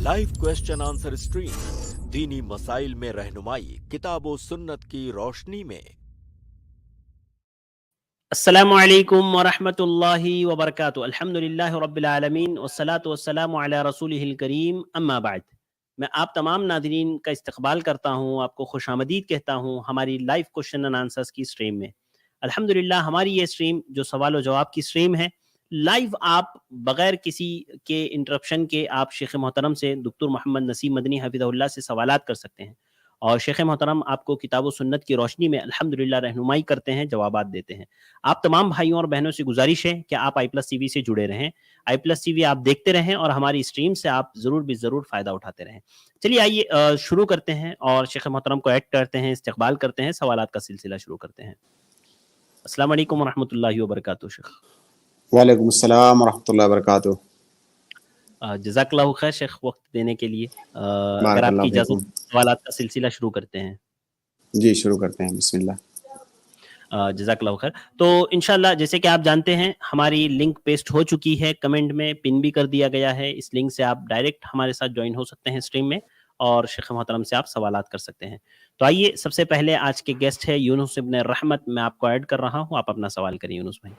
Live question answer stream, दीनी मसाइल में रहनुमाई किताब व सुन्नत की रोशनी में। अस्सलामु अलैकुम वरहमतुल्लाहि वबरकातुहू। अल्हम्दुलिल्लाहि रब्बिल आलमीन वस्सलातु वस्सलामु अला रसूलिहिल करीम, अम्मा बाद। मैं आप तमाम नाज़रीन का इस्तकबाल करता हूँ, आपको खुशामदीद कहता हूँ हमारी लाइव क्वेश्चन एंड आंसर्स की स्ट्रीम में। अल्हम्दुलिल्लाह हमारी ये स्ट्रीम जो सवाल व जवाब की स्ट्रीम है, लाइव आप बग़ैर किसी के इंटरप्शन के आप शेख मोहतरम से डॉक्टर मोहम्मद नसीम मदनी हफिज़हुल्लाह से सवालात कर सकते हैं और शेख मोहतरम आपको किताब व सुन्नत की रोशनी में अल्हम्दुलिल्लाह रहनुमाई करते हैं, जवाबात देते हैं। आप तमाम भाइयों और बहनों से गुजारिश है कि आप आई+ टीवी से जुड़े रहें, आई+ टीवी आप देखते रहें और हमारी स्ट्रीम से आप ज़रूर भी ज़रूर फ़ायदा उठाते रहें। चलिए आइए शुरू करते हैं और शेख मोहतरम को ऐड करते हैं, इस्तकबाल करते हैं, सवालात का सिलसिला शुरू करते हैं। अस्सलाम वालेकुम वरहमतुल्लाहि वबरकातुहू। शेख वालेकुम अस्सलाम वरहमतुल्लाहि वबरकातुहू। जज़ाकल्लाहु खैर शेख वक्त देने के लिए। अगर बारकल्लाहु आपकी इजाज़त फीकुम। सवालात का सिलसिला शुरू करते हैं। जी शुरू करते हैं, बिस्मिल्लाह। जज़ाकल्लाहु खैर। तो इंशाल्लाह जैसे कि आप जानते हैं हमारी लिंक पेस्ट हो चुकी है, कमेंट में पिन भी कर दिया गया है। इस लिंक से आप डायरेक्ट हमारे साथ ज्वाइन हो सकते हैं स्ट्रीम में और शेख मोहतरम से आप सवालात कर सकते हैं। तो आइए सबसे पहले आज के गेस्ट है यूनुस इब्न रहमत, मैं आपको ऐड कर रहा हूँ, आप अपना सवाल करिए यूनुस भाई।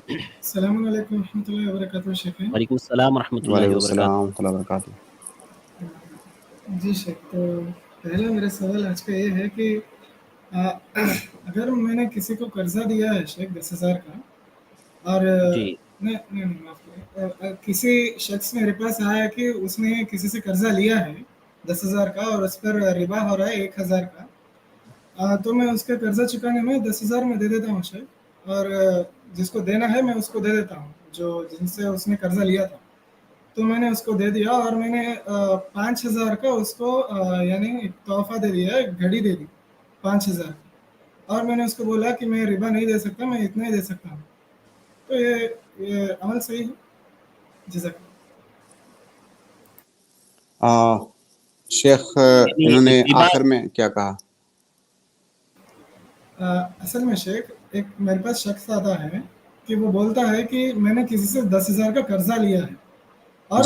अस्सलामु अलैकुम रहमतुल्लाहि व बरकातुहू। शेख वालेकुम अस्सलाम रहमतुल्लाहि वालेकुम व अस्सलाम बरकातुहू। वरहमतुल्लाहि वबरकातुहू। जी शेख, तो पहला मेरा सवाल आज का ये है कि अगर मैंने किसी को कर्जा दिया है शेख 10,000 का और जी नहीं माफ करिए, किसी शख्स मेरे पास आया कि उसने किसी से कर्जा लिया है 10,000 का और उस पर रिबा हो रहा है 1,000 का। तो मैं उसका कर्जा चुकाने में 10,000 में दे देता हूँ शेख, और जिसको देना है मैं उसको दे देता हूँ, जो जिनसे उसने कर्जा लिया था। तो मैंने उसको दे दिया और मैंने 5,000 का उसको यानी एक तोहफा दे दिया, एक घड़ी दे दी 5,000, और मैंने उसको बोला कि मैं रिबा नहीं दे सकता, मैं इतना ही दे सकता हूँ। तो ये अमल सही है? जज़ाकल्लाह। शेख यानी इन्होंने रिबा आखिर में क्या कहा? असल में शेख एक मेरे पास शख्स आता है कि वो बोलता है कि मैंने किसी से 10,000 का कर्जा लिया है और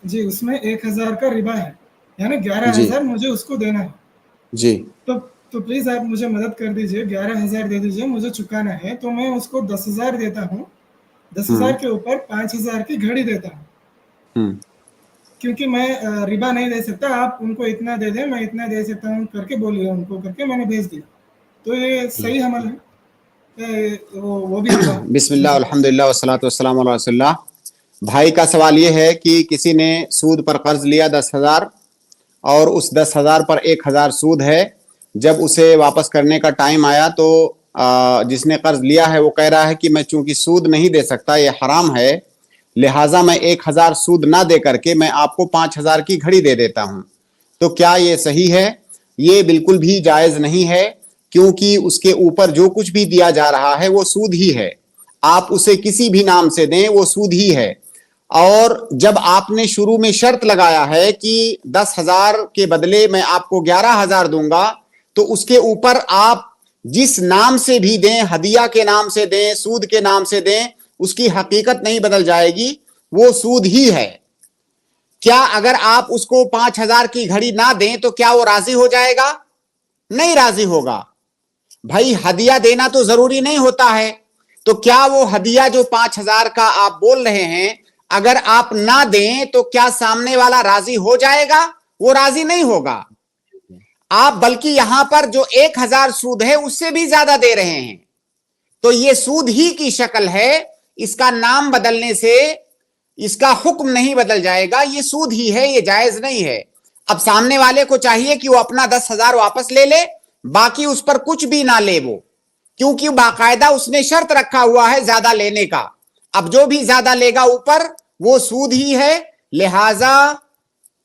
जी उसमें 1,000 का रिबा है, यानी जी 11,000 मुझे उसको देना है। जी तो प्लीज़ आप मुझे मदद कर दीजिए, 11,000 दे दीजिए, मुझे चुकाना है। तो मैं उसको 10,000 देता हूँ, 10,000 हम्म के ऊपर 5,000 की घड़ी देता हूँ, हम्म क्योंकि मैं रिबा नहीं दे सकता, आप उनको इतना दे दें, मैं इतना दे सकता हूँ करके बोलिए उनको, करके मैंने भेज दिया। तो ये सही अमल है? वो भी रिबा है? बिस्मिल्लाह अल्हम्दुलिल्लाह वस्सलातु वस्सलामु अला रसूलिल्लाह। भाई का सवाल ये है कि किसी ने सूद पर कर्ज लिया 10,000 और उस 10,000 पर 1,000 सूद है। जब उसे वापस करने का टाइम आया तो जिसने कर्ज लिया है वो कह रहा है कि मैं चूंकि सूद नहीं दे सकता, ये हराम है, लिहाजा मैं 1,000 सूद ना दे करके मैं आपको 5,000 की घड़ी दे देता हूं। तो क्या ये सही है? ये बिल्कुल भी जायज नहीं है, क्योंकि उसके ऊपर जो कुछ भी दिया जा रहा है वो सूद ही है। आप उसे किसी भी नाम से दें वो सूद ही है। और जब आपने शुरू में शर्त लगाया है कि 10,000 के बदले मैं आपको 11,000 दूंगा, तो उसके ऊपर आप जिस नाम से भी दें, हदिया के नाम से दें, सूद के नाम से दें, उसकी हकीकत नहीं बदल जाएगी, वो सूद ही है। क्या अगर आप उसको 5,000 की घड़ी ना दें तो क्या वो राजी हो जाएगा? नहीं राजी होगा। भाई हदिया देना तो जरूरी नहीं होता है, तो क्या वो हदिया जो 5,000 का आप बोल रहे हैं, अगर आप ना दें तो क्या सामने वाला राजी हो जाएगा? वो राजी नहीं होगा। आप बल्कि यहां पर जो 1,000 सूद है उससे भी ज्यादा दे रहे हैं, तो ये सूद ही की शक्ल है। इसका नाम बदलने से इसका हुक्म नहीं बदल जाएगा, ये सूद ही है, ये जायज नहीं है। अब सामने वाले को चाहिए कि वो अपना 10,000 वापस ले ले, बाकी उस पर कुछ भी ना ले वो, क्योंकि बाकायदा उसने शर्त रखा हुआ है ज्यादा लेने का। अब जो भी ज्यादा लेगा ऊपर वो सूद ही है। लिहाजा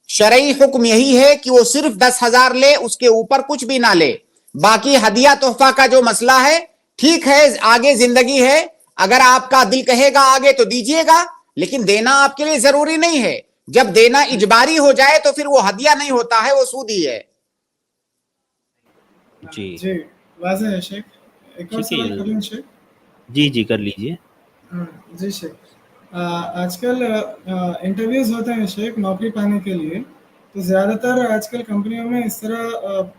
शरई हुक्म यही है कि वो सिर्फ 10,000 ले, उसके ऊपर कुछ भी ना ले। बाकी हदिया तोहफा का जो मसला है, ठीक है, आगे जिंदगी है, अगर आपका दिल कहेगा आगे तो दीजिएगा, लेकिन देना आपके लिए जरूरी नहीं है। जब देना इजबारी हो जाए तो फिर वो हदिया नहीं होता है, वो सूद ही है। जी वाज़ेह है शेख। एक और ठीक है सवाल कर लूं शेख? जी कर लीजिए। जी शेख, आजकल इंटरव्यूज होते हैं शेख नौकरी पाने के लिए, तो ज़्यादातर आजकल कंपनियों में इस तरह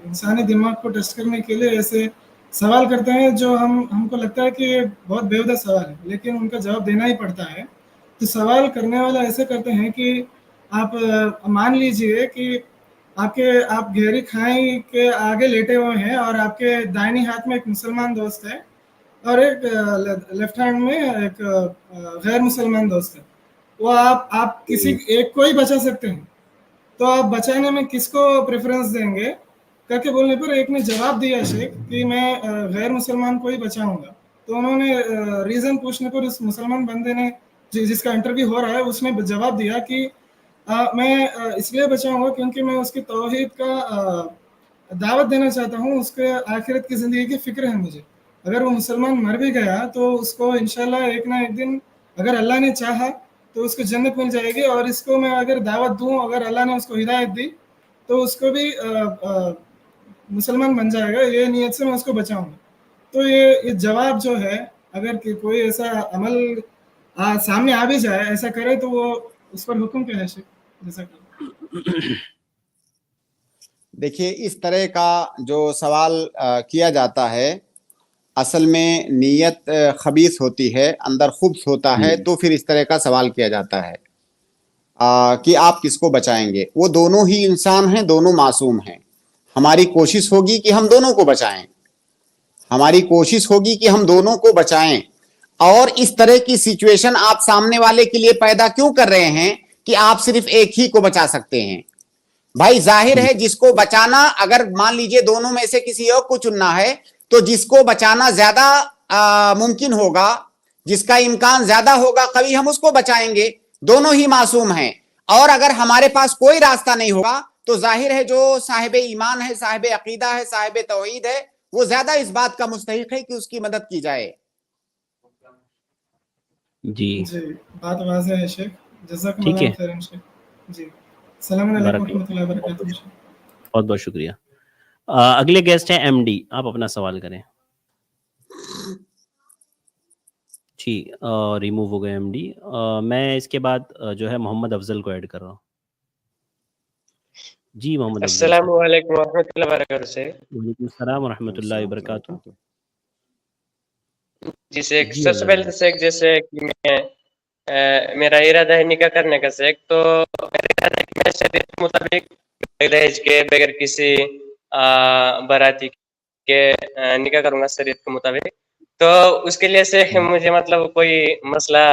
इंसानी दिमाग को टेस्ट करने के लिए ऐसे सवाल करते हैं जो हमको लगता है कि ये बहुत बेहुदा सवाल है, लेकिन उनका जवाब देना ही पड़ता है। तो सवाल करने वाला ऐसे करते हैं कि आप मान लीजिए कि आप गहरी खाई के आगे लेटे हुए हैं और आपके दाहिनी हाथ में एक मुसलमान दोस्त है और एक लेफ्ट हैंड में एक गैर मुसलमान दोस्त है। वो आप किसी एक को ही बचा सकते हैं, तो आप बचाने में किसको प्रेफरेंस देंगे करके बोलने पर एक ने जवाब दिया शेख कि मैं गैर मुसलमान को ही बचाऊंगा। तो उन्होंने रीज़न पूछने पर उस मुसलमान बंदे ने जिसका इंटरव्यू हो रहा है उसने जवाब दिया कि मैं इसलिए बचाऊंगा क्योंकि मैं उसकी तौहीद का दावत देना चाहता हूँ, उसके आखिरत की ज़िंदगी की फ़िक्र है मुझे। अगर वो मुसलमान मर भी गया तो उसको इंशाल्लाह एक ना एक दिन अगर अल्लाह ने चाहा तो उसको जन्नत मिल जाएगी, और इसको मैं अगर दावत दूँ, अगर अल्लाह ने उसको हिदायत दी तो उसको भी मुसलमान बन जाएगा, ये नीयत से मैं उसको बचाऊंगा। तो ये जवाब जो है, अगर कोई ऐसा अमल सामने आ भी जाए, ऐसा करे, तो वो उस पर हुक्म क्या है शेख? जैसा कि देखिए, इस तरह का जो सवाल किया जाता है, असल में नीयत खबीस होती है, अंदर खुब्स होता है, तो फिर इस तरह का सवाल किया जाता है कि आप किसको बचाएंगे। वो दोनों ही इंसान हैं, दोनों मासूम हैं। हमारी कोशिश होगी कि हम दोनों को बचाएं, हमारी कोशिश होगी कि हम दोनों को बचाएं। और इस तरह की सिचुएशन आप सामने वाले के लिए पैदा क्यों कर रहे हैं कि आप सिर्फ एक ही को बचा सकते हैं? भाई जाहिर है, जिसको बचाना, अगर मान लीजिए दोनों में से किसी और को चुनना है, तो जिसको बचाना ज्यादा मुमकिन होगा, जिसका इम्कान ज्यादा होगा, कभी हम उसको बचाएंगे। दोनों ही मासूम हैं। और अगर हमारे पास कोई रास्ता नहीं होगा तो जाहिर है जो साहिब ईमान है, साहिब अकीदा है, साहिब तौहीद है, वो ज्यादा इस बात का मुस्तहिक है कि उसकी मदद की जाए। जी बात वाज़ेह है शेख। ठीक है, जज़ाकुमुल्लाह खैरन शेख। जी, अस्सलामु अलैकुम वरहमतुल्लाहि वबरकातुहू शेख। बहुत बहुत शुक्रिया। अगले गेस्ट हैं एमडी, आप अपना सवाल करें। जी, रिमूव हो गए एमडी। मैं इसके बाद जो है मोहम्मद अफजल को ऐड कर रहा हूँ। जी मोहम्मद अफजल साहब। अस्सलामु अलैकुम वरहमतुल्लाहि वबरकातुहू से। वालेकुम सलाम वरहमतुल्लाहि वबरकातुहू। जी शेख, जी सबसे पहले तो शेख, जैसे कि मेरा इरादा है निकाह करने का शेख, तो मेरा इरादा है कि मैं शरीयत के मुताबिक दहेज के बगैर किसी बाराती के निकाह करूंगा शरीयत के मुताबिक। तो उसके लिए शेख मुझे मतलब कोई मसला,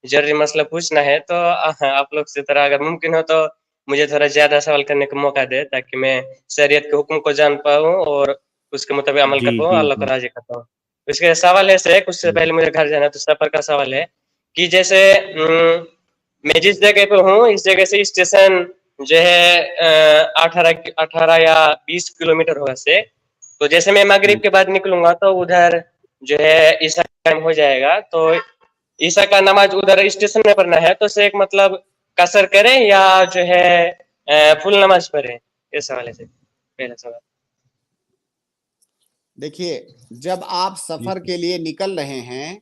जरूरी मसला पूछना है, तो आप लोग से तरह अगर मुमकिन हो तो मुझे थोड़ा ज्यादा सवाल करने का मौका दे, ताकि मैं शरीयत के हुक्म को जान पाऊँ और उसके मुताबिक अमल कर पाऊँ, अल्लाह को राजी कर पाऊँ। इसके सवाल है शेख, उससे पहले मुझे घर जाना, तो सफर का सवाल है कि जैसे मैं जिस जगह पे हूँ, इस जगह से स्टेशन जो है 18 या 20 किलोमीटर होगा से। तो जैसे मैं मगरिब के बाद निकलूंगा तो उधर जो है ईशा टाइम हो जाएगा, तो ईशा का नमाज उधर स्टेशन में पढ़ना है, तो शेख मतलब कसर करें या जो है फुल नमाज पढ़ें? इस सवाल है पहला सवाल। देखिए, जब आप सफर के लिए निकल रहे हैं,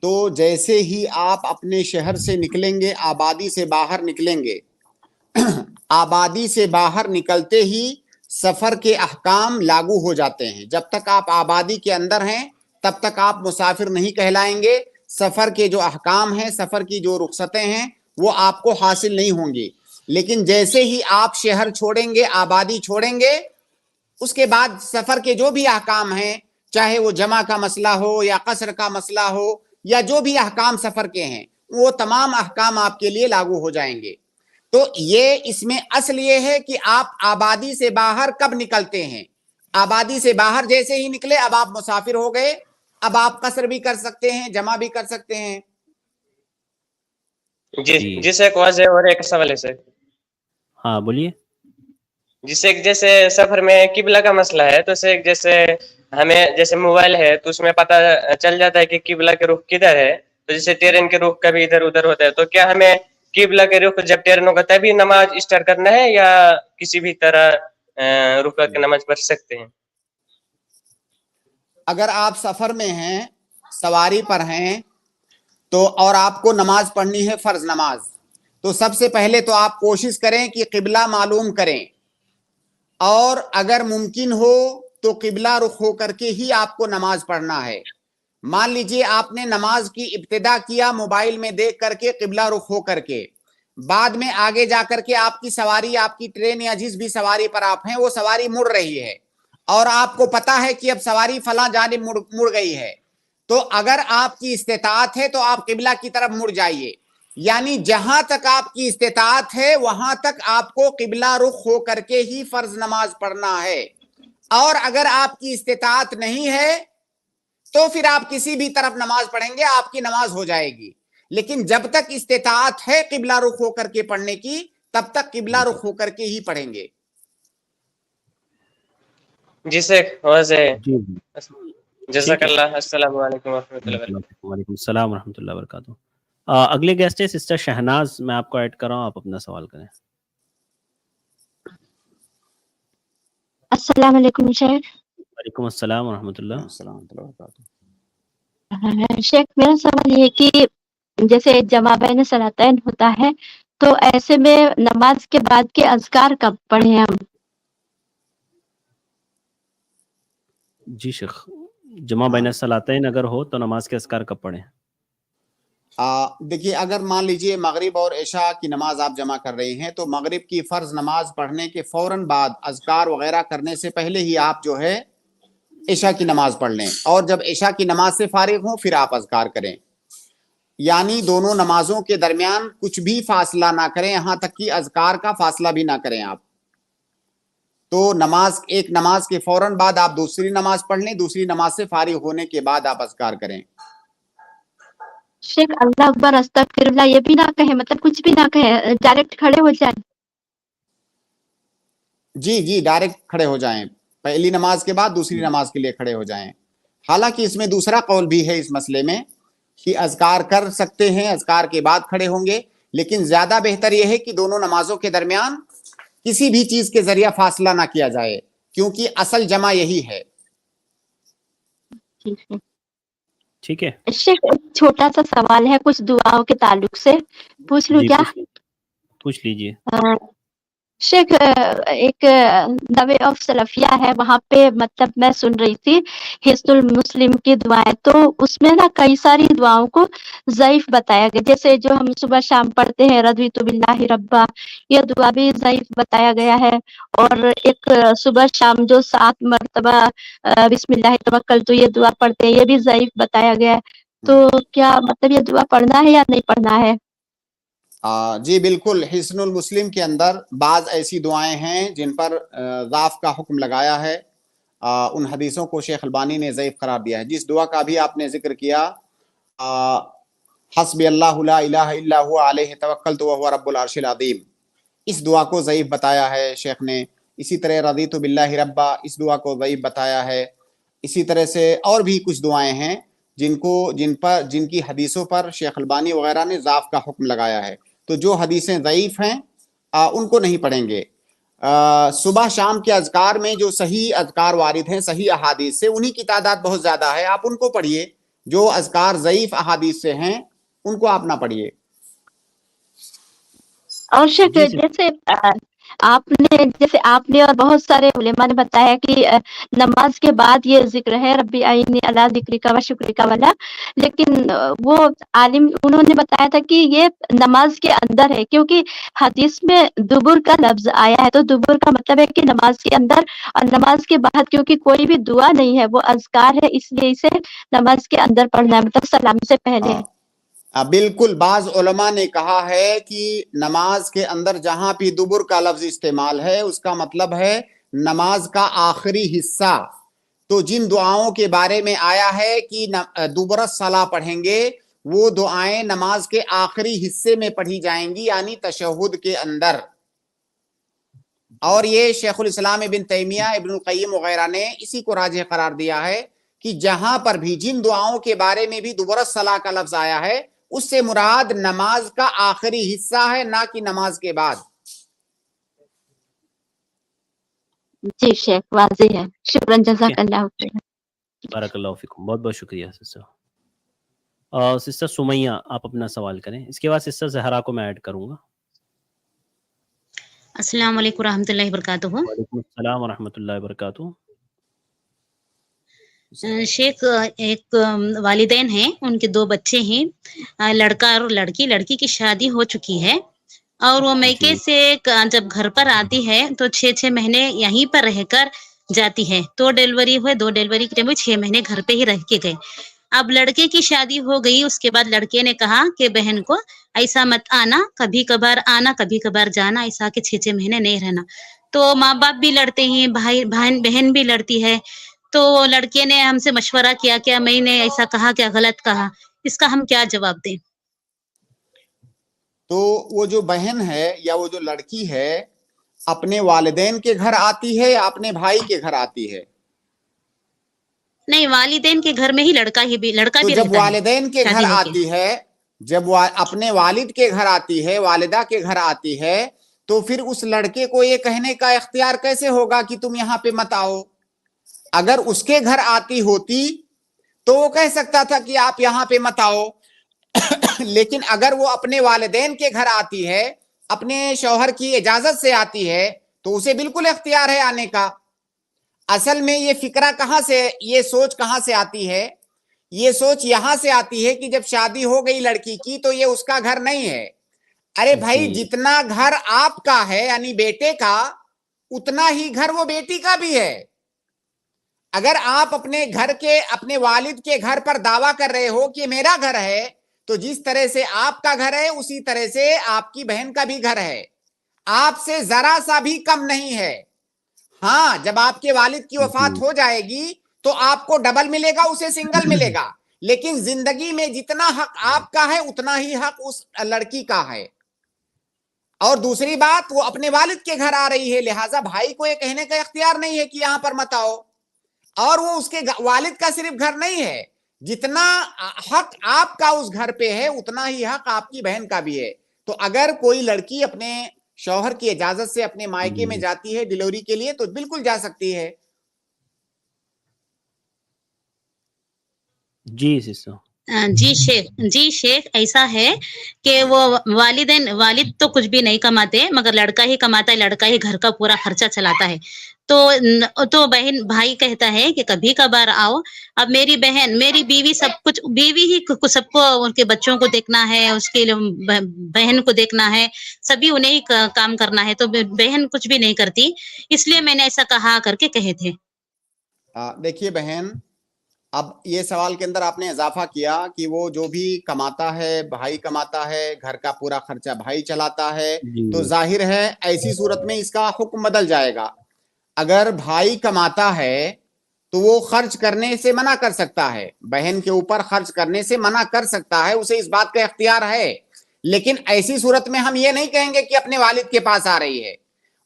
तो जैसे ही आप अपने शहर से निकलेंगे, आबादी से बाहर निकलेंगे, आबादी से बाहर निकलते ही सफर के अहकाम लागू हो जाते हैं। जब तक आप आबादी के अंदर हैं तब तक आप मुसाफिर नहीं कहलाएंगे। सफर के जो अहकाम हैं, सफर की जो रुखसतें हैं, वो आपको हासिल नहीं होंगी। लेकिन जैसे ही आप शहर छोड़ेंगे, आबादी छोड़ेंगे, उसके बाद सफर के जो भी अहकाम हैं, चाहे वो जमा का मसला हो या कसर का मसला हो या जो भी अहकाम सफर के हैं, वो तमाम अहकाम आपके लिए लागू हो जाएंगे। तो ये इसमें असल ये है कि आप आबादी से बाहर कब निकलते हैं। आबादी से बाहर जैसे ही निकले, अब आप मुसाफिर हो गए, अब आप कसर भी कर सकते हैं, जमा भी कर सकते हैं। जी जिसे एक वाज़ेह और एक सवाल है सर। हाँ बोलिए। जिसे जैसे सफर में किबला का मसला है, तो से जैसे हमें जैसे मोबाइल है तो उसमें पता चल जाता है कि किबला के रुख किधर है, तो जैसे ट्रेन के रुख कभी इधर उधर होता है, तो क्या हमें किबला के रुख जब ट्रेन होगा तभी नमाज स्टार्ट करना है या किसी भी तरह रुक करके नमाज पढ़ सकते हैं? अगर आप सफर में हैं, सवारी पर हैं, تو اور آپ کو نماز پڑھنی ہے فرض نماز، تو سب سے پہلے تو آپ کوشش کریں کہ قبلہ معلوم کریں، اور اگر ممکن ہو تو قبلہ رخ ہو کر کے ہی آپ کو نماز پڑھنا ہے۔ مان لیجئے آپ نے نماز کی ابتدا کیا موبائل میں دیکھ کر کے قبلہ رخ ہو کر کے، بعد میں آگے جا کر کے آپ کی سواری، آپ کی ٹرین یا جس بھی سواری پر آپ ہیں وہ سواری مڑ رہی ہے، اور آپ کو پتا ہے کہ اب سواری فلاں جانب مڑ گئی ہے، تو اگر آپ کی استطاعت ہے تو آپ قبلہ کی طرف مڑ جائیے، یعنی جہاں تک آپ کی استطاعت ہے وہاں تک آپ کو قبلہ رخ ہو کر کے ہی فرض نماز پڑھنا ہے، اور اگر آپ کی استطاعت نہیں ہے تو پھر آپ کسی بھی طرف نماز پڑھیں گے آپ کی نماز ہو جائے گی، لیکن جب تک استطاعت ہے قبلہ رخ ہو کر کے پڑھنے کی تب تک قبلہ رخ ہو کر کے ہی پڑھیں گے۔ جی شیخ واضح ہے، جی جزاک اللہ، السلام علیکم ورحمۃ اللہ وبرکاتہ۔ وعلیکم السلام ورحمۃ اللہ وبرکاتہ۔ اگلے گیسٹ ہے سسٹر شہناز، میں آپ کو ایڈ کر رہا ہوں، آپ اپنا سوال کریں۔ السلام علیکم شیخ۔ وعلیکم السلام ورحمۃ اللہ۔ السلام علیکم وبرکاتہ۔ شیخ میرا سوال یہ ہے کہ جیسے جمع بین صلاتین ہوتا ہے تو ایسے میں نماز کے بعد کے اذکار کب پڑھیں ہم؟ جی شیخ، جمع بین الصلاتین اگر ہو تو نماز کے اذکار کب پڑھیں؟ دیکھیے اگر مان لیجئے مغرب اور عشاء کی نماز آپ جمع کر رہے ہیں تو مغرب کی فرض نماز پڑھنے کے فوراً بعد اذکار وغیرہ کرنے سے پہلے ہی آپ جو ہے عشاء کی نماز پڑھ لیں، اور جب عشاء کی نماز سے فارغ ہوں پھر آپ اذکار کریں، یعنی دونوں نمازوں کے درمیان کچھ بھی فاصلہ نہ کریں، یہاں تک کہ اذکار کا فاصلہ بھی نہ کریں آپ۔ تو ایک نماز کے فوراً بعد آپ دوسری نماز پڑھ لیں، دوسری نماز سے فارغ ہونے کے بعد آپ اذکار کریں۔ شیخ اللہ اکبر استغفر اللہ یہ بھی نہ کہیں، مطلب کچھ بھی نہ کہیں، ڈائریکٹ کھڑے ہو جائیں؟ جی ڈائریکٹ کھڑے ہو جائیں، پہلی نماز کے بعد دوسری نماز کے لیے کھڑے ہو جائیں۔ حالانکہ اس میں دوسرا قول بھی ہے اس مسئلے میں کہ اذکار کر سکتے ہیں، اذکار کے بعد کھڑے ہوں گے، لیکن زیادہ بہتر یہ ہے کہ دونوں نمازوں کے درمیان کسی بھی چیز کے ذریعہ فاصلہ نہ کیا جائے، کیونکہ اصل جمع یہی ہے۔ ٹھیک ہے شیخ ایک چھوٹا سا سوال ہے کچھ دعاؤں کے تعلق سے، پوچھ لوں جی، کیا؟ پوچھ لیجئے۔ شیخ ایک نوے آف سلفیہ ہے، وہاں پہ مطلب میں سن رہی تھی حصن المسلم کی دعائیں، تو اس میں نا کئی ساری دعاؤں کو ضعیف بتایا گیا، جیسے جو ہم صبح شام پڑھتے ہیں رضیت باللہ ربا، یہ دعا بھی ضعیف بتایا گیا ہے، اور ایک صبح شام جو 7 مرتبہ بسم اللہ توکلت یہ دعا پڑھتے ہیں یہ بھی ضعیف بتایا گیا ہے، تو کیا مطلب یہ دعا پڑھنا ہے یا نہیں پڑھنا ہے؟ جی بالکل، حصن المسلم کے اندر بعض ایسی دعائیں ہیں جن پر ضعف کا حکم لگایا ہے، ان حدیثوں کو شیخ البانی نے ضعیف قرار دیا ہے۔ جس دعا کا بھی آپ نے ذکر کیا، حسبی اللہ لا الہ الا هو علیہ توکلت وهو رب العرش العظیم، اس دعا کو ضعیف بتایا ہے شیخ نے۔ اسی طرح رضیت باللہ ربا، اس دعا کو ضعیف بتایا ہے۔ اسی طرح سے اور بھی کچھ دعائیں ہیں جن کی حدیثوں پر شیخ البانی وغیرہ نے ضعف کا حکم لگایا ہے، تو جو حدیثیں ضعیف ہیں ان کو نہیں پڑھیں گے۔ صبح شام کے اذکار میں جو صحیح اذکار وارد ہیں صحیح احادیث سے، انہی کی تعداد بہت زیادہ ہے، آپ ان کو پڑھیے۔ جو اذکار ضعیف احادیث سے ہیں ان کو آپ نہ پڑھیے۔ اور شیخ جیسے آپ نے اور بہت سارے علماء نے بتایا کہ نماز کے بعد یہ ذکر ہے ربی اعینی علی ذکرک و شکرک والا، لیکن وہ عالم انہوں نے بتایا تھا کہ یہ نماز کے اندر ہے، کیونکہ حدیث میں دبر کا لفظ آیا ہے، تو دبر کا مطلب ہے کہ نماز کے اندر، اور نماز کے بعد کیونکہ کوئی بھی دعا نہیں ہے وہ اذکار ہے، اس لیے اسے نماز کے اندر پڑھنا ہے، مطلب سلام سے پہلے۔ بالکل، بعض علماء نے کہا ہے کہ نماز کے اندر جہاں بھی دبر کا لفظ استعمال ہے اس کا مطلب ہے نماز کا آخری حصہ۔ تو جن دعاؤں کے بارے میں آیا ہے کہ دبر الصلاۃ پڑھیں گے، وہ دعائیں نماز کے آخری حصے میں پڑھی جائیں گی، یعنی تشہد کے اندر۔ اور یہ شیخ الاسلام ابن تیمیہ، ابن القیم وغیرہ نے اسی کو راجح قرار دیا ہے کہ جہاں پر بھی جن دعاؤں کے بارے میں بھی دبر الصلاۃ کا لفظ آیا ہے اس سے مراد نماز کا آخری حصہ ہے، نہ کہ نماز کے بعد۔ جی شیخ واضح ہے، شکراً، جزاک اللہ خیر۔ بارک اللہ فیکم، بہت بہت شکریہ سسٹر۔ सिस्टर सुमैया आप अपना सवाल करें, इसके बाद सिस्टर जहरा को मैं ऐड करूंगा। अस्सलाम वालेकुम रहमतुल्लाहि वबरकातुहू। वालेकुम अस्सलाम व रहमतुल्लाहि व बरकातुहू। शेख, एक वालिदैन हैं, उनके 2 बच्चे हैं, लड़का और लड़की। लड़की की शादी हो चुकी है और वो मैके जी से जब घर पर आती है तो 6-6 महीने यहीं पर रहकर जाती है। 2 डिलीवरी हुए, 2 डिलीवरी के टाइम में 6 महीने घर पे ही रह के गए। अब लड़के की शादी हो गई, उसके बाद लड़के ने कहा कि बहन को ऐसा मत आना, कभी कभार आना, कभी कभार जाना, ऐसा कि 6-6 महीने नहीं रहना। तो माँ बाप भी लड़ते हैं, भाई बहन भी लड़ती है। तो लड़के ने हमसे मशवरा किया, क्या मैंने ऐसा कहा, क्या गलत कहा, इसका हम क्या जवाब दें? तो वो जो बहन है या वो जो लड़की है अपने वालिदैन के घर आती है या अपने भाई के घर आती है? नहीं, वालिदैन के घर में ही लड़का भी तो जब रहता है वालिदैन के घर शादी होके। आती है, जब अपने वालिद के घर आती है, वालिदा के घर आती है, तो फिर उस लड़के को ये कहने का इख्तियार कैसे होगा कि तुम यहाँ पे मत आओ? अगर उसके घर आती होती तो वो कह सकता था कि आप यहाँ पे मत आओ लेकिन अगर वो अपने वालिदैन के घर आती है, अपने शौहर की इजाजत से आती है, तो उसे बिल्कुल इख्तियार है आने का। असल में ये फिक्रा कहाँ से, ये सोच कहाँ से आती है? ये सोच यहां से आती है कि जब शादी हो गई लड़की की तो ये उसका घर नहीं है। अरे भाई, जी जितना घर आपका है यानी बेटे का, उतना ही घर वो बेटी का भी है। अगर आप अपने घर के, अपने वालिद के घर पर दावा कर रहे हो कि मेरा घर है, तो जिस तरह से आपका घर है उसी तरह से आपकी बहन का भी घर है, आपसे जरा सा भी कम नहीं है। हाँ, जब आपके वालिद की वफात हो जाएगी तो आपको डबल मिलेगा, उसे सिंगल मिलेगा, लेकिन जिंदगी में जितना हक आपका है उतना ही हक उस लड़की का है। और दूसरी बात, वो अपने वालिद के घर आ रही है, लिहाजा भाई को ये कहने का इख्तियार नहीं है कि यहां पर मत आओ। और वो उसके वालिद का सिर्फ घर नहीं है, जितना हक आपका उस घर पे है उतना ही हक आपकी बहन का भी है। तो अगर कोई लड़की अपने शौहर की इजाजत से अपने मायके में जाती है डिलीवरी के लिए तो बिल्कुल जा सकती है। जी सिस्टर। जी शेख, ऐसा है कि वो वालिद तो कुछ भी नहीं कमाते, मगर लड़का ही कमाता है, लड़का ही घर का पूरा खर्चा चलाता है। तो भाई कहता है कि कभी कभार आओ। अब मेरी बीवी सब कुछ, बीवी ही सबको, उनके बच्चों को देखना है, उसके बहन को देखना है, सभी उन्हें ही काम करना है, तो बहन कुछ भी नहीं करती, इसलिए मैंने ऐसा कहा करके कहे थे। देखिए बहन, अब ये सवाल के अंदर आपने इजाफा किया कि वो जो भी कमाता है, भाई कमाता है, घर का पूरा खर्चा भाई चलाता है, तो जाहिर है ऐसी सूरत में इसका हुक्म बदल जाएगा। अगर भाई कमाता है तो वो खर्च करने से मना कर सकता है, बहन के ऊपर खर्च करने से मना कर सकता है, उसे इस बात का इख्तियार है। लेकिन ऐसी सूरत में हम ये नहीं कहेंगे कि अपने वालिद के पास आ रही है।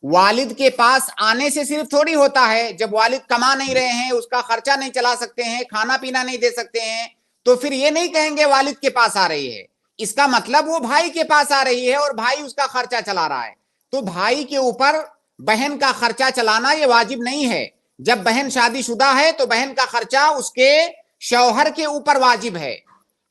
वालिद के पास आने से सिर्फ थोड़ी होता है, जब वालिद कमा नहीं रहे हैं, उसका खर्चा नहीं चला सकते हैं, खाना पीना नहीं दे सकते हैं, तो फिर ये नहीं कहेंगे वालिद के पास आ रही है। इसका मतलब वो भाई के पास आ रही है और भाई उसका खर्चा चला रहा है। तो भाई के ऊपर बहन का खर्चा चलाना ये वाजिब नहीं है। जब बहन शादीशुदा है तो बहन का खर्चा उसके शौहर के ऊपर वाजिब है।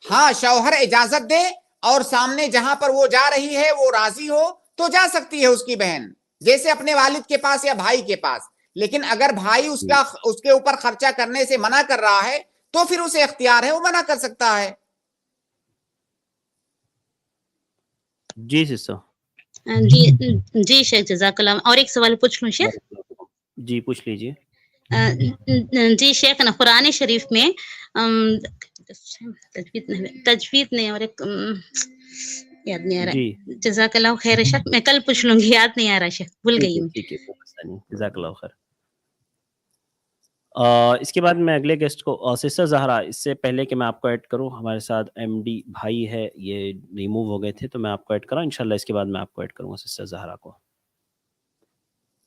हाँ, शौहर इजाजत दे और सामने जहां पर वो जा रही है वो राजी हो तो जा सकती है उसकी बहन, जैसे अपने वालिद के पास या भाई के पास। लेकिन अगर भाई उसके ऊपर खर्चा करने से मना कर रहा है तो फिर उसे इख्तियार है, वो मना कर सकता है। जी सिस्टर। जी शेख, जज़ाकल्लाह। और एक सवाल पूछ लूं शेख? जी पूछ लीजिए। जी शेख, ना कुरान शरीफ में तजवीद नहीं, और एक याद नहीं आ रहा है। जज़ाकल्लाह खैर शेख, मैं कल पूछ लूंगी, याद नहीं आ रहा शेख, भूल गई हूँ। ठीक है, जज़ाकल्लाह खैर। इसके बाद मैं अगले गेस्ट को, सिस्टर ज़हरा, इससे पहले कि मैं आपको ऐड करूं, हमारे साथ एमडी भाई है, ये रिमूव हो गए थे, तो मैं आपको ऐड करा इंशाल्लाह। इसके बाद मैं आपको ऐड करूंगा सिस्टर ज़हरा को।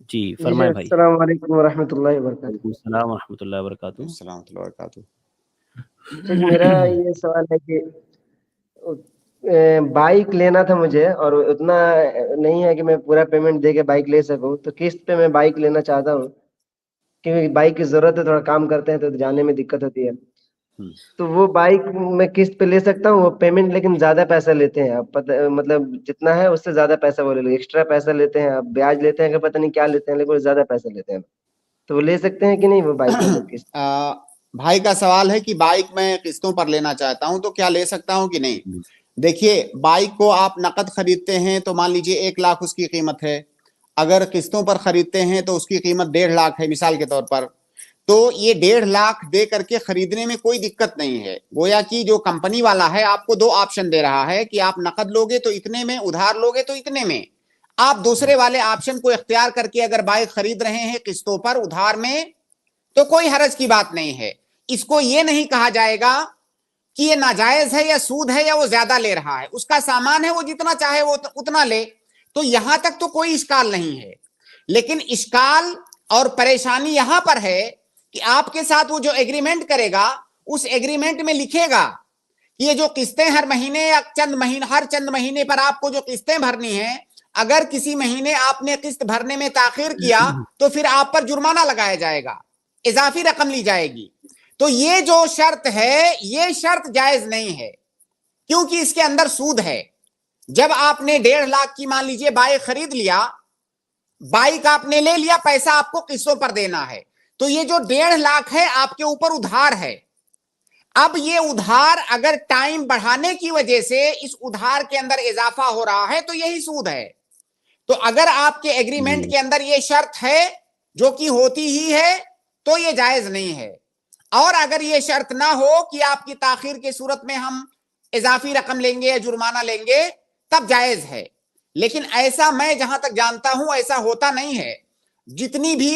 जी फरमाएं भाई। अस्सलाम वालेकुम व रहमतुल्लाहि व बरकातुहू। अस्सलाम व रहमतुल्लाहि व बरकातुहू। अस्सलाम व बरकातुहू। मेरा ये सवाल है कि बाइक लेना था मुझे, और उतना नहीं है कि मैं पूरा पेमेंट दे के बाइक ले सकूं, तो किस्त पे मैं बाइक लेना चाहता हूं, क्योंकि बाइक की जरूरत है, थोड़ा काम करते हैं तो जाने में दिक्कत होती है। تو وہ بائک میں قسط پہ لے سکتا ہوں, وہ پیمنٹ لیکن زیادہ پیسہ لیتے ہیں آپ, مطلب جتنا ہے اس سے زیادہ پیسہ وہ لے, ایکسٹرا پیسہ لیتے ہیں, آپ بیاج لیتے ہیں کہ پتہ نہیں کیا لیتے ہیں, لیکن وہ زیادہ پیسہ لیتے ہیں, تو وہ لے سکتے ہیں کہ نہیں وہ بائک میں قسط؟ بھائی کا سوال ہے کہ بائک میں قسطوں پر لینا چاہتا ہوں تو کیا لے سکتا ہوں کہ نہیں. دیکھیے, بائک کو آپ نقد خریدتے ہیں تو مان لیجئے 1 لاکھ اس کی قیمت ہے, اگر قسطوں پر خریدتے ہیں تو اس کی قیمت 1.5 لاکھ ہے مثال کے طور پر, تو یہ 1.5 لاکھ دے کر کے خریدنے میں کوئی دقت نہیں ہے. گویا کہ جو کمپنی والا ہے آپ کو 2 آپشن دے رہا ہے کہ آپ نقد لوگے تو اتنے میں, ادھار لوگے تو اتنے میں. آپ دوسرے والے آپشن کو اختیار کر کے اگر بائک خرید رہے ہیں قسطوں پر, ادھار میں, تو کوئی حرج کی بات نہیں ہے. اس کو یہ نہیں کہا جائے گا کہ یہ ناجائز ہے یا سود ہے یا وہ زیادہ لے رہا ہے, اس کا سامان ہے, وہ جتنا چاہے وہ اتنا لے, تو یہاں تک تو کوئی اشکال نہیں ہے. لیکن اشکال اور پریشانی یہاں پر ہے کہ آپ کے ساتھ وہ جو ایگریمنٹ کرے گا, اس ایگریمنٹ میں لکھے گا کہ یہ جو قسطیں ہر مہینے یا ہر چند مہینے پر آپ کو جو قسطیں بھرنی ہیں, اگر کسی مہینے آپ نے قسط بھرنے میں تاخیر کیا تو پھر آپ پر جرمانہ لگایا جائے گا, اضافی رقم لی جائے گی. تو یہ جو شرط ہے یہ شرط جائز نہیں ہے, کیونکہ اس کے اندر سود ہے. جب آپ نے 1.5 لاکھ کی مان لیجئے بائک خرید لیا, بائک آپ نے لے لیا, پیسہ آپ کو قسطوں پر دینا ہے, تو یہ جو 1.5 لاکھ ہے آپ کے اوپر ادھار ہے. اب یہ ادھار اگر ٹائم بڑھانے کی وجہ سے اس ادھار کے اندر اضافہ ہو رہا ہے تو یہی سود ہے. تو اگر آپ کے ایگریمنٹ کے اندر یہ شرط ہے جو کہ ہوتی ہی ہے تو یہ جائز نہیں ہے. اور اگر یہ شرط نہ ہو کہ آپ کی تاخیر کی صورت میں ہم اضافی رقم لیں گے یا جرمانہ لیں گے تب جائز ہے. لیکن ایسا میں جہاں تک جانتا ہوں ایسا ہوتا نہیں ہے. جتنی بھی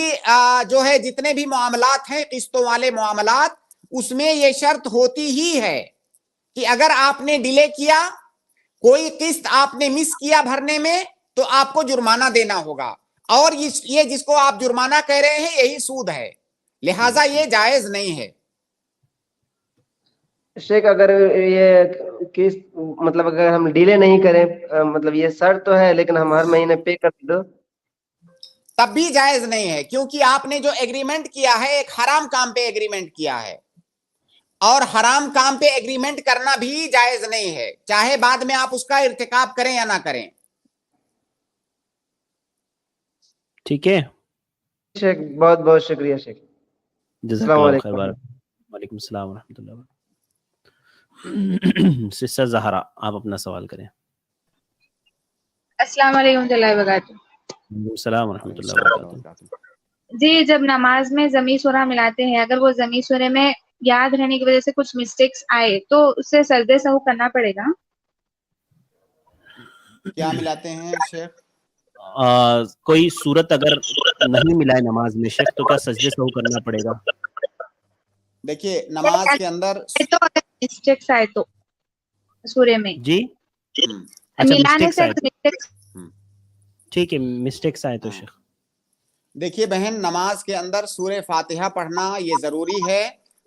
جو ہے جتنے بھی معاملات ہیں قسطوں والے معاملات, اس میں یہ شرط ہوتی ہی ہے کہ اگر آپ نے ڈیلے کیا, کوئی قسط آپ نے مس کیا بھرنے میں, تو آپ کو جرمانہ دینا ہوگا, اور یہ جس کو آپ جرمانہ کہہ رہے ہیں یہی سود ہے, لہٰذا یہ جائز نہیں ہے. شیخ اگر یہ قسط مطلب اگر ہم ڈیلے نہیں کریں, مطلب یہ شرط تو ہے لیکن ہم ہر مہینے پے کر دو, تب بھی جائز نہیں ہے, کیونکہ آپ نے جو ایگریمنٹ کیا ہے ایک حرام کام پہ ایگریمنٹ کیا ہے, اور حرام کام پہ ایگریمنٹ کرنا بھی جائز نہیں ہے, چاہے بعد میں آپ اس کا ارتکاب کریں یا نہ کریں. ٹھیک ہے شیخ بہت بہت شکریہ شیخ. جزاک السلام اللہ خیر. علیکم. وعلیکم السلام ورحمۃ اللہ وبرکاتہ. سسٹر زہرا, آپ اپنا سوال کریں. السلام علیکم ورحمۃ اللہ وبرکاتہ. وعلیکم السلام ورحمۃ اللہ وبرکاتہ. جی, جب نماز میں ضمیع سورہ ملاتے ہیں, اگر وہ ضمیع سورہ میں یاد رہنے کی وجہ سے کچھ مسٹیکس آئے تو اس سے سجدے سہو کرنا پڑے گا؟ کیا ملاتے ہیں شیخ؟ کوئی صورت اگر نہیں ملا ہے نماز میں شیخ تو کیا سجدے سہو کرنا پڑے گا؟ دیکھیے نماز کے اندر تو اگر مسٹیکس آئے تو سورے میں جی اچھا ملانے مسٹیکس سے آئے, ٹھیک ہے مسٹیکس آئے تو شیخ. دیکھیے بہن, نماز کے اندر سورہ فاتحہ پڑھنا یہ ضروری ہے.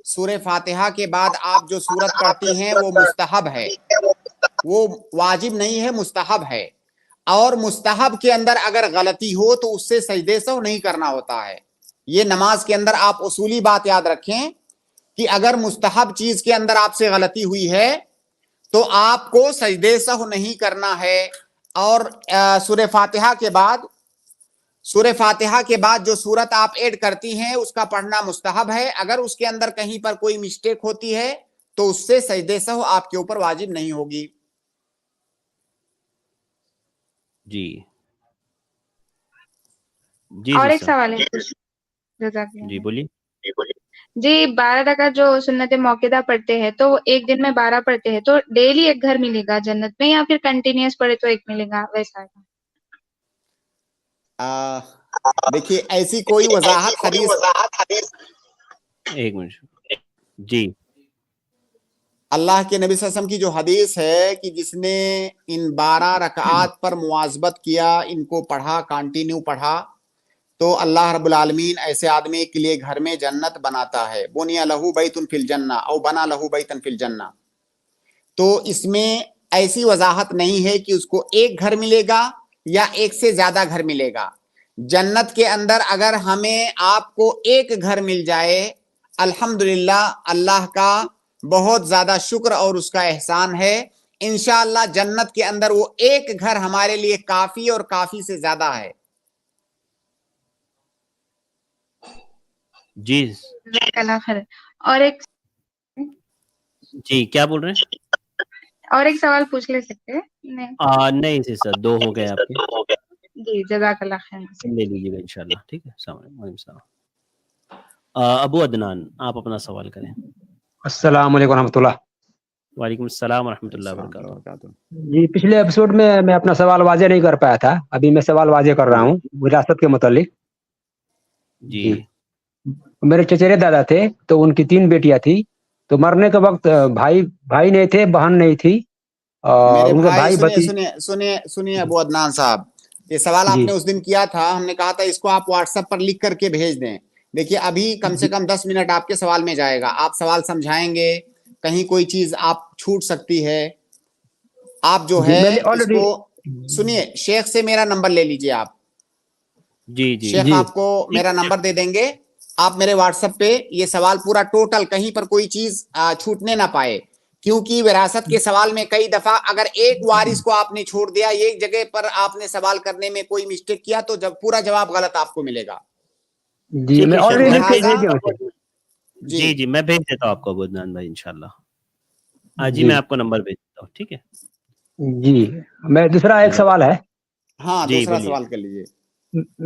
سورہ فاتحہ کے بعد آپ جو سورت پڑھتی ہیں وہ مستحب ہے, وہ واجب نہیں ہے, مستحب ہے. اور مستحب کے اندر اگر غلطی ہو تو اس سے سجدے سہو نہیں کرنا ہوتا ہے. یہ نماز کے اندر آپ اصولی بات یاد رکھیں کہ اگر مستحب چیز کے اندر آپ سے غلطی ہوئی ہے تو آپ کو سجدے سہو نہیں کرنا ہے. اور سورہ فاتحہ کے بعد جو سورت آپ ایڈ کرتی ہیں اس کا پڑھنا مستحب ہے. اگر اس کے اندر کہیں پر کوئی مسٹیک ہوتی ہے تو اس سے سجدے سہو آپ کے اوپر واجب نہیں ہوگی. جی جی اور ایک سسٹر, سوال ہے. جی بولیے. جی, 12 رکعت جو سنت موقدہ پڑھتے ہیں تو وہ ایک دن میں 12 پڑھتے ہیں, تو ڈیلی ایک گھر ملے گا جنت میں یا پھر کنٹینیوس پڑھے تو ایک ملے گا, ویسا ہے؟ دیکھیے ایسی کوئی وضاحت حدیث ایک منٹ. جی اللہ کے نبی صلی اللہ علیہ وسلم کی جو حدیث ہے کہ جس نے ان 12 رکعات پر مواظبت کیا, ان کو پڑھا, کانٹینیو پڑھا, تو اللہ رب العالمین ایسے آدمی کے لیے گھر میں جنت بناتا ہے. بنی لہو بیت فی الجنہ او بنا لہو بیتا فی الجنہ. تو اس میں ایسی وضاحت نہیں ہے کہ اس کو ایک گھر ملے گا یا ایک سے زیادہ گھر ملے گا. جنت کے اندر اگر ہمیں آپ کو ایک گھر مل جائے, الحمدللہ اللہ کا بہت زیادہ شکر اور اس کا احسان ہے. انشاءاللہ جنت کے اندر وہ ایک گھر ہمارے لیے کافی اور کافی سے زیادہ ہے. جی جزاک اللہ خیر. اور ایک جی کیا بول رہے ہیں؟ اور ایک سوال پوچھ لے سکتے ہیں؟ نہیں سر، 2 ہو گئے آپ کے. جی جزاک اللہ خیر. لے لیجیے گا انشاءاللہ. ٹھیک ہے. السلام علیکم. وعلیکم السلام. ابو عدنان آپ اپنا سوال کریں. السلام علیکم ورحمۃ اللہ. وعلیکم السلام ورحمۃ اللہ وبرکاتہ. جی پچھلے ایپیسوڈ میں اپنا سوال واضح نہیں کر پایا تھا، ابھی میں سوال واضح کر رہا ہوں وراثت کے متعلق. جی میرے چچیرے دادا تھے تو ان کی 3 بیٹیاں تھی، تو مرنے کے وقت بھائی نہیں تھے، بہن نہیں تھی. میرے ان کے بھائی سنیے ابو عدنان صاحب، یہ سوال آپ جی نے اس دن کیا تھا، ہم نے کہا تھا اس کو آپ واٹس ایپ پر لکھ کر کے بھیج دیں. دیکھیے ابھی کم سے کم 10 منٹ آپ کے سوال میں جائے گا. آپ سوال سمجھائیں گے، کہیں کوئی چیز آپ چھوٹ سکتی ہے. آپ جو ہے اس کو سنیے، شیخ سے میرا نمبر لے لیجئے. آپ جی شیخ آپ کو میرا نمبر دے دیں گے. آپ میرے واٹس ایپ پہ یہ سوال پورا ٹوٹل کہیں پر کوئی چیز چھوٹنے نہ پائے، کیونکہ وراثت کے سوال میں کئی دفعہ اگر ایک وارث کو آپ نے چھوڑ دیا، ایک جگہ پر آپ نے سوال کرنے میں کوئی مسٹیک کیا، تو جب پورا جواب غلط آپ کو ملے گا. جی میں جی میں بھیج دیتا ہوں آپ کو ابو عدنان بھائی انشاءاللہ. جی میں آپ کو نمبر بھیج دیتا ہوں. ٹھیک ہے. جی میں دوسرا ایک سوال ہے. ہاں دوسرا سوال کر لیجیے.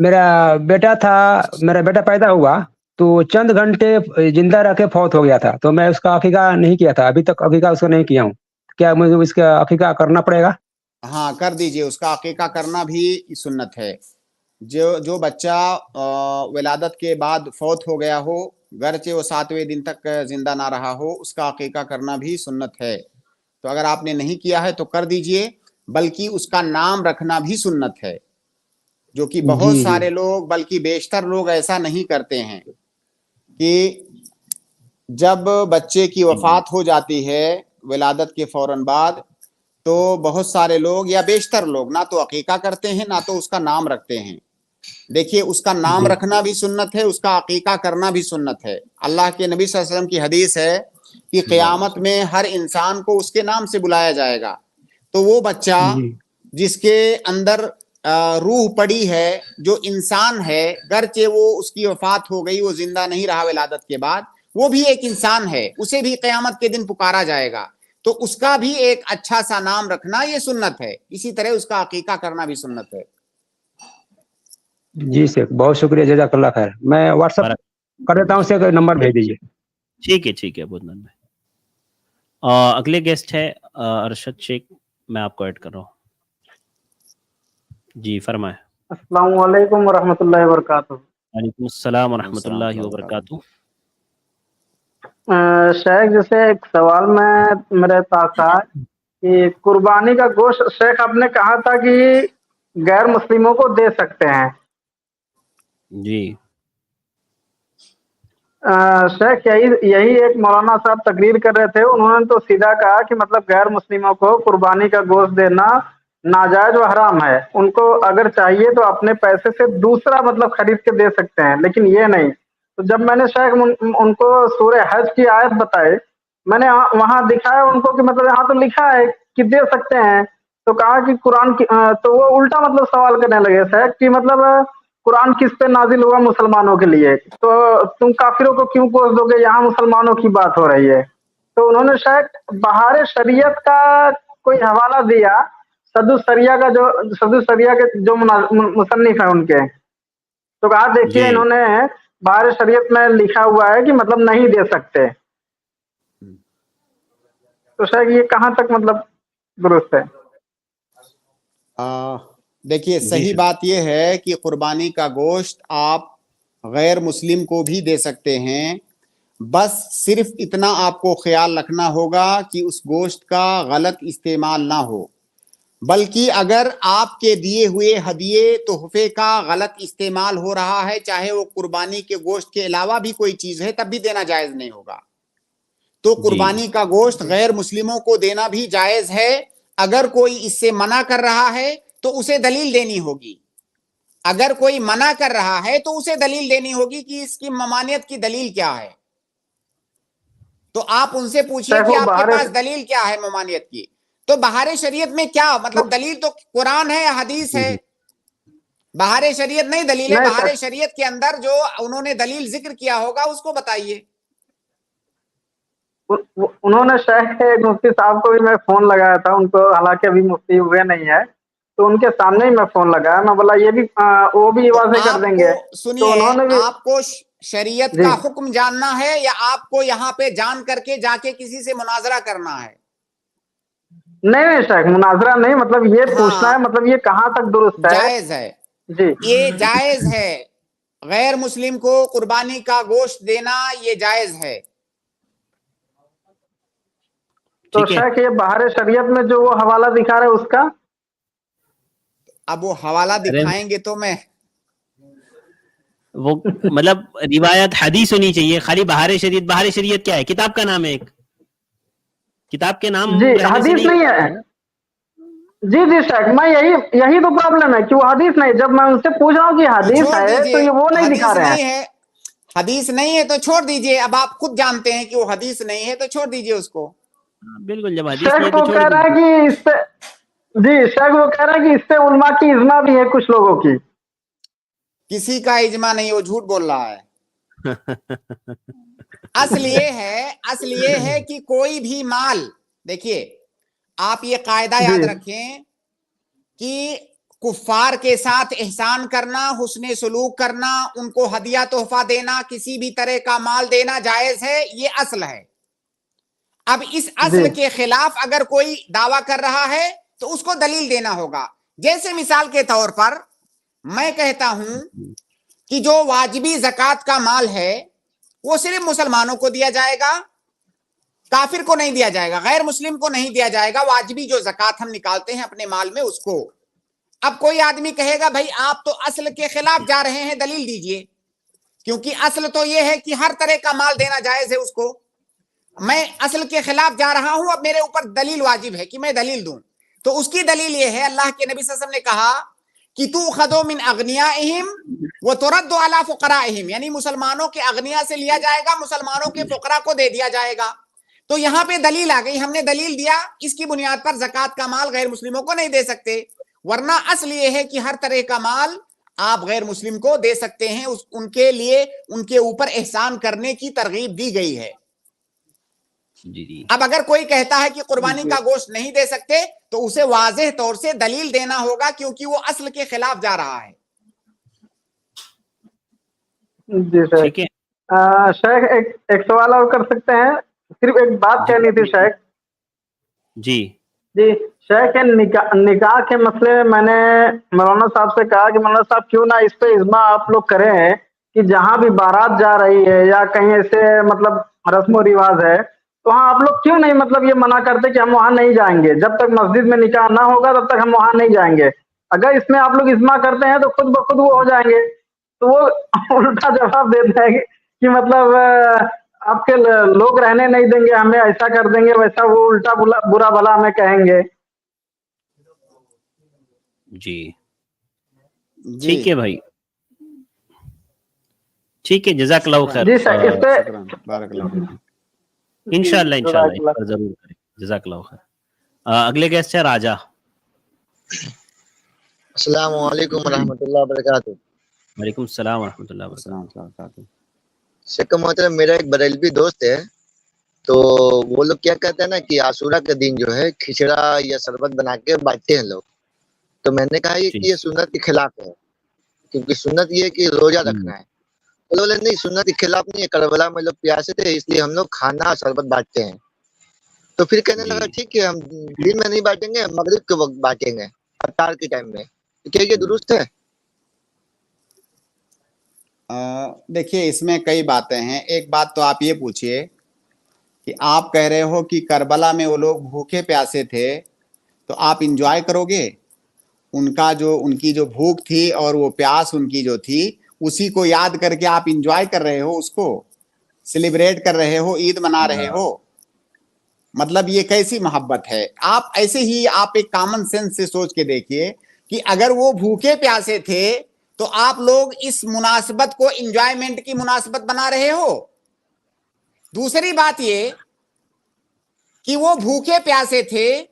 میرا بیٹا پیدا ہوا تو چند گھنٹے زندہ رہ کے فوت ہو گیا تھا، تو میں اس کا عقیقہ نہیں کیا تھا، ابھی تک عقیقہ اس کو نہیں کیا ہوں. کیا مجھے اس کا عقیقہ کرنا پڑے گا؟ ہاں کر دیجئے، اس کا عقیقہ کرنا بھی سنت ہے. جو بچہ ولادت کے بعد فوت ہو گیا ہو، گرچہ وہ 7ویں دن تک زندہ نہ رہا ہو، اس کا عقیقہ کرنا بھی سنت ہے. تو اگر آپ نے نہیں کیا ہے تو کر دیجئے، بلکہ اس کا نام رکھنا بھی سنت ہے، جو کہ بہت سارے لوگ بلکہ بیشتر لوگ ایسا نہیں کرتے ہیں کہ جب بچے کی وفات ہو جاتی ہے ولادت کے فوراً بعد، تو بہت سارے لوگ یا بیشتر لوگ نہ تو عقیقہ کرتے ہیں نہ تو اس کا نام رکھتے ہیں. دیکھیے اس کا نام رکھنا بھی سنت ہے، اس کا عقیقہ کرنا بھی سنت ہے. اللہ کے نبی صلی اللہ علیہ وسلم کی حدیث ہے کہ قیامت میں ہر انسان کو اس کے نام سے بلایا جائے گا. تو وہ بچہ جس کے اندر روح پڑی ہے، جو انسان ہے، گرچہ وہ اس کی وفات ہو گئی، وہ زندہ نہیں رہا ولادت کے بعد، وہ بھی ایک انسان ہے، اسے بھی قیامت کے دن پکارا جائے گا. تو اس کا بھی ایک اچھا سا نام رکھنا یہ سنت ہے. اسی طرح اس کا عقیقہ کرنا بھی سنت ہے. جی شیخ بہت شکریہ، جزاک اللہ خیر. میں واٹس ایپ کر دیتا ہوں، اسے نمبر بھیج دیجیے. ٹھیک ہے ابو عدنان بھائی. اگلے گیسٹ ہے ارشد شیخ، میں آپ کو ایڈ کر رہا ہوں. جی فرمائیں. السلام علیکم ورحمۃ اللہ وبرکاتہ. وعلیکم السلام ورحمۃ اللہ وبرکاتہ. شیخ جیسے ایک سوال میرے پاس تھا کہ قربانی کا گوشت شیخ آپ نے کہا تھا کہ غیر مسلموں کو دے سکتے ہیں. جی شیخ یہی ایک مولانا صاحب تقریر کر رہے تھے، انہوں نے تو سیدھا کہا کہ مطلب غیر مسلموں کو قربانی کا گوشت دینا ناجائز و حرام ہے. ان کو اگر چاہیے تو اپنے پیسے سے دوسرا مطلب خرید کے دے سکتے ہیں، لیکن یہ نہیں. تو جب میں نے شیخ ان کو سورہ حج کی آیت بتائی، میں نے وہاں دکھایا ان کو کہ مطلب یہاں تو لکھا ہے کہ دے سکتے ہیں، تو کہا کہ قرآن کی، تو وہ الٹا مطلب سوال کرنے لگے شیخ کہ مطلب قرآن کس پہ نازل ہوا؟ مسلمانوں کے لیے، تو تم کافروں کو کیوں کوس دو گے؟ یہاں مسلمانوں کی بات ہو رہی ہے. تو انہوں نے شاید بہار شریعت کا کوئی حوالہ دیا، صد السریہ کے جو مصنف ہیں ان کے، تو کہا دیکھیے انہوں نے بہار شریعت میں لکھا ہوا ہے کہ مطلب نہیں دے سکتے. تو شاید یہ کہاں تک مطلب درست ہے؟ دیکھیے صحیح بات یہ ہے کہ قربانی کا گوشت آپ غیر مسلم کو بھی دے سکتے ہیں، بس صرف اتنا آپ کو خیال رکھنا ہوگا کہ اس گوشت کا غلط استعمال نہ ہو. بلکہ اگر آپ کے دیے ہوئے ہدیے تحفے کا غلط استعمال ہو رہا ہے، چاہے وہ قربانی کے گوشت کے علاوہ بھی کوئی چیز ہے، تب بھی دینا جائز نہیں ہوگا. تو قربانی کا گوشت غیر مسلموں کو دینا بھی جائز ہے. اگر کوئی اس سے منع کر رہا ہے تو اسے دلیل دینی ہوگی. اگر کوئی منع کر رہا ہے تو اسے دلیل دینی ہوگی کہ اس کی ممانعت کی دلیل کیا ہے. تو آپ ان سے پوچھئے شیخ کہ وہ آپ کے بہار پاس دلیل کیا ہے ممانعت کی. تو بہار شریعت میں کیا مطلب دلیل تو قرآن ہے یا حدیث ہے؟ بہار شریعت نہیں دلیل ہے. نہیں بہار شیخ، شریعت کے اندر جو انہوں نے دلیل ذکر کیا ہوگا اس کو بتائیے. انہوں نے شیخ کے ایک مفتی صاحب کو بھی میں فون لگایا تھا، ان کو حالانکہ ابھی مفتی ہوئے نہیں ہے، تو ان کے سامنے ہی میں فون لگایا، میں بولا یہ بھی وہ بھی تو واضح کر آپ دیں کو گے. سنیے، تو انہوں نے بھی آپ کو شریعت جی کا حکم جاننا ہے یا آپ کو یہاں پہ جان کر کے جا کے کسی سے مناظرہ کرنا ہے؟ نہیں شیخ مناظرہ نہیں، مطلب یہ پوچھنا ہاں ہے مطلب یہ کہاں تک درست ہے. جائز ہے، جی یہ جائز ہے. غیر مسلم کو قربانی کا گوشت دینا یہ جائز ہے. تو ٹھیک ہے. شیخ یہ بہار شریعت میں جو وہ حوالہ دکھا رہے اس کا اب وہ حوالہ ارے دکھائیں گے تو میں وہ مطلب روایت حدیث ہونی چاہیے. خالی بہار شریعت کیا ہے؟ کتاب کا نام ہے ایک. کتاب کے نام جی رہنے سے حدیث نہیں ہے. ہوتا. جی شیخ میں یہی تو پرابلم ہے کہ وہ حدیث نہیں. جب میں ان سے پوچھ رہا ہوں کہ حدیث چھوڑ ہے تو دیجئے، یہ وہ نہیں دکھا حدیث رہے ہیں. نہیں ہے، حدیث نہیں ہے تو چھوڑ دیجئے. اب آپ خود جانتے ہیں کہ وہ حدیث نہیں ہے تو چھوڑ دیجئے اس کو. بالکل، جب حدیث نہیں شیخ ہے تو وہ چھوڑ کہہ رہا ہے دیجیے. کہ اس سے جی شیخ وہ کہہ رہا ہے کہ اس سے علماء کی اجماع بھی ہے کچھ لوگوں کی. کسی کا اجماع نہیں، وہ جھوٹ بول رہا ہے. اصل یہ ہے کہ کوئی بھی مال، دیکھیے آپ یہ قاعدہ جی یاد رکھیں کہ کفار کے ساتھ احسان کرنا، حسن سلوک کرنا، ان کو ہدیہ تحفہ دینا، کسی بھی طرح کا مال دینا جائز ہے، یہ اصل ہے. اب اس جی اصل کے خلاف اگر کوئی دعویٰ کر رہا ہے تو اس کو دلیل دینا ہوگا. جیسے مثال کے طور پر میں کہتا ہوں کہ جو واجبی زکوٰۃ کا مال ہے وہ صرف مسلمانوں کو دیا جائے گا، کافر کو نہیں دیا جائے گا، غیر مسلم کو نہیں دیا جائے گا. واجبی جو زکوٰۃ ہم نکالتے ہیں اپنے مال میں اس کو. اب کوئی آدمی کہے گا بھائی آپ تو اصل کے خلاف جا رہے ہیں، دلیل دیجئے، کیونکہ اصل تو یہ ہے کہ ہر طرح کا مال دینا جائز ہے اس کو. میں اصل کے خلاف جا رہا ہوں، اب میرے اوپر دلیل واجب ہے کہ میں دلیل دوں. تو اس کی دلیل یہ ہے، اللہ کے نبی صلی اللہ علیہ وسلم نے کہا کہ تُؤْخَذُ مِنْ أَغْنِيَائِهِمْ وَتُرَدُّ عَلَىٰ فُقَرَائِهِمْ، یعنی مسلمانوں کے اغنیا سے لیا جائے گا، مسلمانوں کے فقراء کو دے دیا جائے گا. تو یہاں پہ دلیل آ گئی، ہم نے دلیل دیا، اس کی بنیاد پر زکوٰۃ کا مال غیر مسلموں کو نہیں دے سکتے. ورنہ اصل یہ ہے کہ ہر طرح کا مال آپ غیر مسلم کو دے سکتے ہیں، ان کے لیے ان کے اوپر احسان کرنے کی ترغیب دی گئی ہے. جی اب اگر کوئی کہتا ہے کہ قربانی کا گوشت نہیں دے سکتے تو اسے واضح طور سے دلیل دینا ہوگا، کیونکہ وہ اصل کے خلاف جا رہا ہے. جی شیخ. ٹھیک ہے. شیخ ایک سوال اور کر سکتے ہیں؟ صرف ایک بات جی کہنی تھی شیخ. جی جی شیخ نکاح کے مسئلے میں میں نے مولانا صاحب سے کہا کہ مولانا صاحب کیوں نہ اس پہ اجماع آپ لوگ کریں ہیں کہ جہاں بھی بارات جا رہی ہے یا کہیں ایسے مطلب رسم و رواج ہے تو ہاں آپ لوگ کیوں نہیں مطلب یہ منع کرتے کہ ہم وہاں نہیں جائیں گے، جب تک مسجد میں نکاح نہ ہوگا تب تک ہم وہاں نہیں جائیں گے. اگر اس میں آپ لوگ اجماع کرتے ہیں تو خود بخود وہ ہو جائیں گے. تو وہ الٹا جواب دیتا ہے کہ مطلب آپ کے لوگ رہنے نہیں دیں گے، ہمیں ایسا کر دیں گے ویسا، وہ الٹا برا بھلا ہمیں کہیں گے. جی ٹھیک ہے بھائی، ٹھیک ہے، جزاک اللہ خیر. جی سر اس پہ بارک اللہ فیکم. انشاءاللہ اس پر ضرور کریں. جزاک اللہ خیر. اگلے گیسٹ ہے راجا. السلام علیکم ورحمۃ اللہ وبرکاتہ. وعلیکم السلام ورحمۃ اللہ وبرکاتہ. شیخ محترم، میرا ایک بریلوی دوست ہے، تو وہ لوگ کیا کہتے ہیں نا کہ عاشورہ کے دن جو ہے کھچڑا یا شربت بنا کے بانٹتے ہیں لوگ. تو میں نے کہا کہ یہ سنت کے خلاف ہے، کیونکہ سنت یہ ہے کہ روزہ رکھنا ہے. تو بولے نہیں، سنت کے خلاف نہیں ہے، کربلا میں لوگ پیاسے تھے اس لیے ہم لوگ کھانا اور شربت بانٹتے ہیں. تو پھر کہنے لگا ٹھیک ہے، ہم دن میں نہیں بانٹیں گے، مغرب کے وقت بانٹیں گے، افطار کے ٹائم میں. کیا یہ درست ہے؟ دیکھیے اس میں کئی باتیں ہیں. ایک بات تو آپ یہ پوچھئے کہ آپ کہہ رہے ہو کہ کربلا میں وہ لوگ بھوکے پیاسے تھے تو آپ انجوائے کرو گے؟ ان کی جو بھوک تھی اور وہ پیاس ان کی جو تھی اسی کو یاد کر کے آپ انجوائے کر رہے ہو، اس کو سیلیبریٹ کر رہے ہو، عید منا رہے ہو. مطلب یہ کیسی محبت ہے؟ آپ ایسے ہی آپ ایک کامن سینس سے سوچ کے دیکھیے کہ اگر وہ بھوکے پیاسے تھے تو آپ لوگ اس مناسبت کو انجوائمنٹ کی مناسبت بنا رہے ہو. दूसरी बात ये कि वो भूखे प्यासे थे,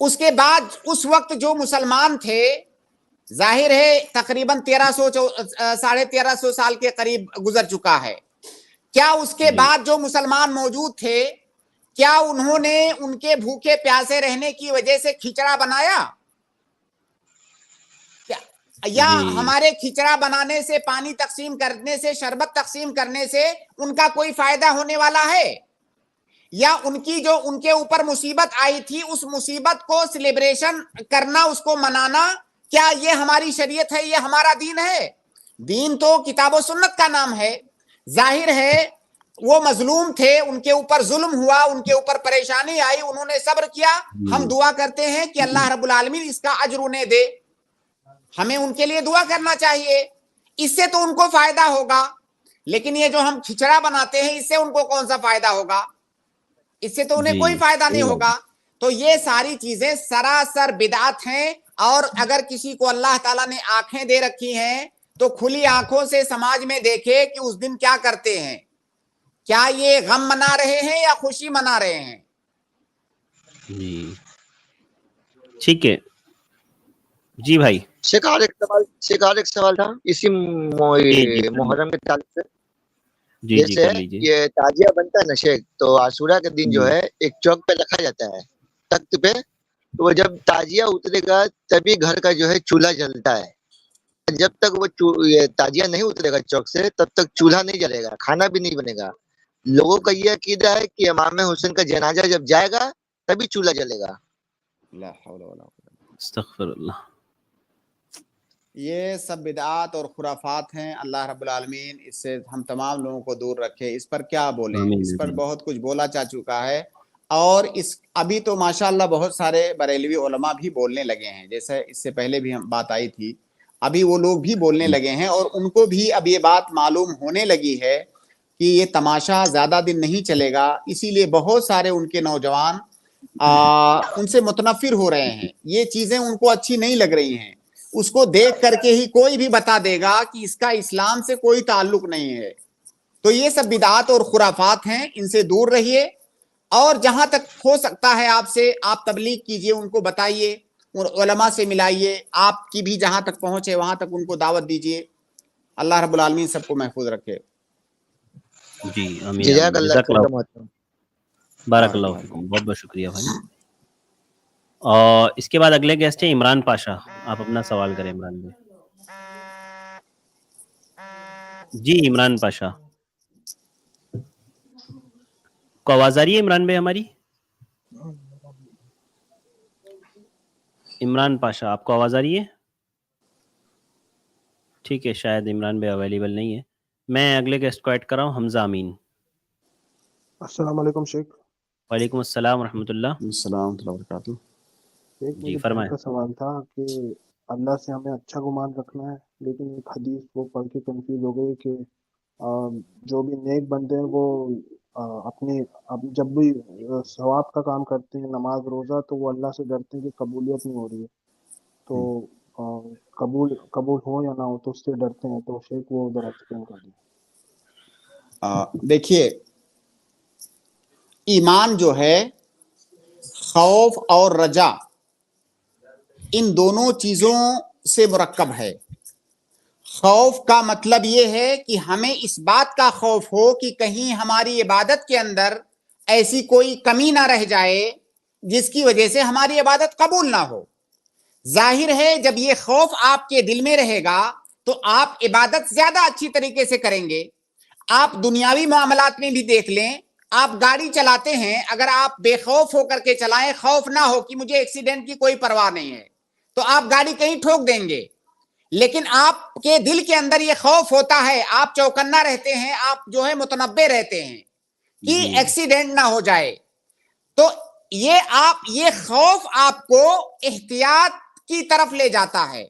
उसके बाद उस वक्त जो मुसलमान थे, जाहिर है तकरीबन 1300 साल के करीब गुजर चुका है, क्या उसके बाद जो मुसलमान मौजूद थे, क्या उन्होंने उनके भूखे प्यासे रहने की वजह से खिचड़ा बनाया? या हमारे खिचड़ा बनाने से, पानी तकसीम करने से, शरबत तकसीम करने से उनका कोई फायदा होने वाला है? या उनकी जो उनके ऊपर मुसीबत आई थी, उस मुसीबत को सेलिब्रेशन करना, उसको मनाना, क्या ये हमारी शरीयत है, ये हमारा दीन है? दीन तो किताब और सुन्नत का नाम है। जाहिर है वो मजलूम थे, उनके ऊपर जुल्म हुआ, उनके ऊपर परेशानी आई, उन्होंने सब्र किया। हम दुआ करते हैं कि अल्लाह रब्बुल आलमीन इसका अज्र उन्हें दे, हमें उनके लिए दुआ करना चाहिए, इससे तो उनको फायदा होगा। लेकिन ये जो हम खिचड़ा बनाते हैं, इससे उनको कौन सा फायदा होगा? इससे तो उन्हें कोई फायदा नहीं होगा। तो ये सारी चीजें सरासर बिदअत हैं। और अगर किसी को अल्लाह ताला ने आंखें दे रखी हैं तो खुली आंखों से समाज में देखे कि उस दिन क्या करते हैं, क्या ये गम मना रहे हैं या खुशी मना रहे हैं। जी ठीक है जी भाई। शेख और एक सवाल था इसी मुहर्रम के ताल्लुक से। जैसे ये ताजिया बनता है ना शेख, तो आशूरा के दिन जो है एक चौक पे रखा जाता है तख्त पे, तो वो जब ताजिया उतरेगा तभी घर का जो है चूल्हा जलता है। जब तक वो ये ताजिया नहीं उतरेगा चौक से, तब तक चूल्हा नहीं जलेगा, खाना भी नहीं बनेगा। लोगों का ये अकीदा है कि इमाम हुसैन का जनाजा जब जाएगा तभी चूल्हा जलेगा। अस्तगफिरुल्लाह। ये सब बिदआत और खुराफात हैं। अल्लाह रब्बुल आलमीन इससे हम तमाम लोगों को दूर रखे। इस पर क्या बोलें, इस पर बहुत कुछ बोला जा चुका है। और इस अभी तो माशाअल्लाह बहुत सारे बरेलवी उलमा भी बोलने लगे हैं, जैसे इससे पहले भी हम बात आई थी, अभी वो लोग भी बोलने लगे हैं और उनको भी अब ये बात मालूम होने लगी है कि ये तमाशा ज़्यादा दिन नहीं चलेगा। इसीलिए बहुत सारे उनके नौजवान उनसे मुतनफ़िर हो रहे हैं, ये चीज़ें उनको अच्छी नहीं लग रही हैं। उसको देख करके ही कोई भी बता देगा कि इसका इस्लाम से कोई ताल्लुक नहीं है। तो ये सब बिदआत और खुराफात हैं, इनसे दूर रहिए। और जहां तक हो सकता है आपसे, आप तबलीग कीजिए, उनको बताइए, उलमा से मिलाइए, आपकी भी जहां तक पहुंचे वहां तक उनको दावत दीजिए। अल्लाह रब्बुल आलमीन सबको महफूज रखे। जी आमीन। बारकल्लाहु फीकुम, बहुत बहुत शुक्रिया भाई। और इसके बाद अगले गेस्ट हैं इमरान पाशा। आप अपना सवाल करें इमरान भाई। जी इमरान पाशा को आवाज आ रही है इमरान भाई हमारी? इमरान पाशा आपको आवाज आ रही है? ठीक है, शायद इमरान भाई अवेलेबल नहीं है। मैं अगले गेस्ट को ऐड कर रहा हूँ, हमजा अमीन। अस्सलाम वालेकुम शेख। वालेकुम अस्सलाम रहमतुल्लाह। जी फरमाएं। का सवाल था कि अल्लाह से हमें अच्छा गुमान रखना है, लेकिन एक हदीस वो पढ़ के कंफ्यूज हो गई कि जो भी नेक बंदे हैं वो अब जब भी सवाब का काम करते हैं, नमाज रोज़ा, तो वो अल्लाह से डरते हैं कि कबूलियत नहीं हो रही है, तो कबूल हो या ना हो तो उससे डरते हैं। तो शेख वो उधर एक्सप्लेन कर दिए। देखिए, ईमान जो है खौफ और रजा, इन दोनों चीजों से मुरक्कब है। खौफ का मतलब ये है कि हमें इस बात का खौफ हो कि कहीं हमारी इबादत के अंदर ऐसी कोई कमी ना रह जाए जिसकी वजह से हमारी इबादत कबूल ना हो। जाहिर है जब ये खौफ आपके दिल में रहेगा तो आप इबादत ज्यादा अच्छी तरीके से करेंगे। आप दुनियावी मामलात में भी देख लें, आप गाड़ी चलाते हैं, अगर आप बेखौफ होकर के चलाएं, खौफ ना हो कि मुझे एक्सीडेंट की कोई परवाह नहीं है, तो आप गाड़ी कहीं ठोक देंगे। लेकिन आपके दिल के अंदर ये खौफ होता है, आप चौकन्ना रहते हैं, आप जो है मुतनब्बे रहते हैं कि एक्सीडेंट ना हो जाए। तो ये खौफ आपको एहतियात की तरफ ले जाता है।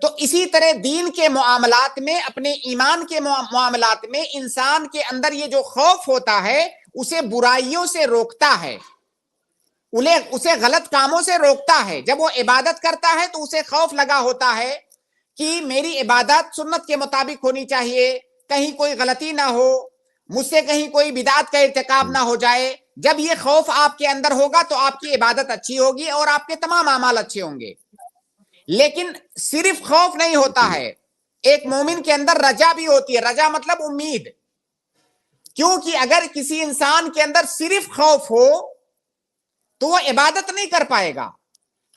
तो इसी तरह दीन के मामलात में, अपने ईमान के मामलात में इंसान के अंदर ये जो खौफ होता है उसे बुराइयों से रोकता है, उसे गलत कामों से रोकता है। जब वो इबादत करता है तो उसे खौफ लगा होता है कि मेरी इबादत सुन्नत के मुताबिक होनी चाहिए, कहीं कोई गलती ना हो, मुझसे कहीं कोई बिदात का इर्तिकाब ना हो जाए। जब ये खौफ आपके अंदर होगा तो आपकी इबादत अच्छी होगी और आपके तमाम अमाल अच्छे होंगे। लेकिन सिर्फ खौफ नहीं होता है, एक मोमिन के अंदर रजा भी होती है। रजा मतलब उम्मीद, क्योंकि अगर किसी इंसान के अंदर सिर्फ खौफ हो तो वो इबादत नहीं कर पाएगा।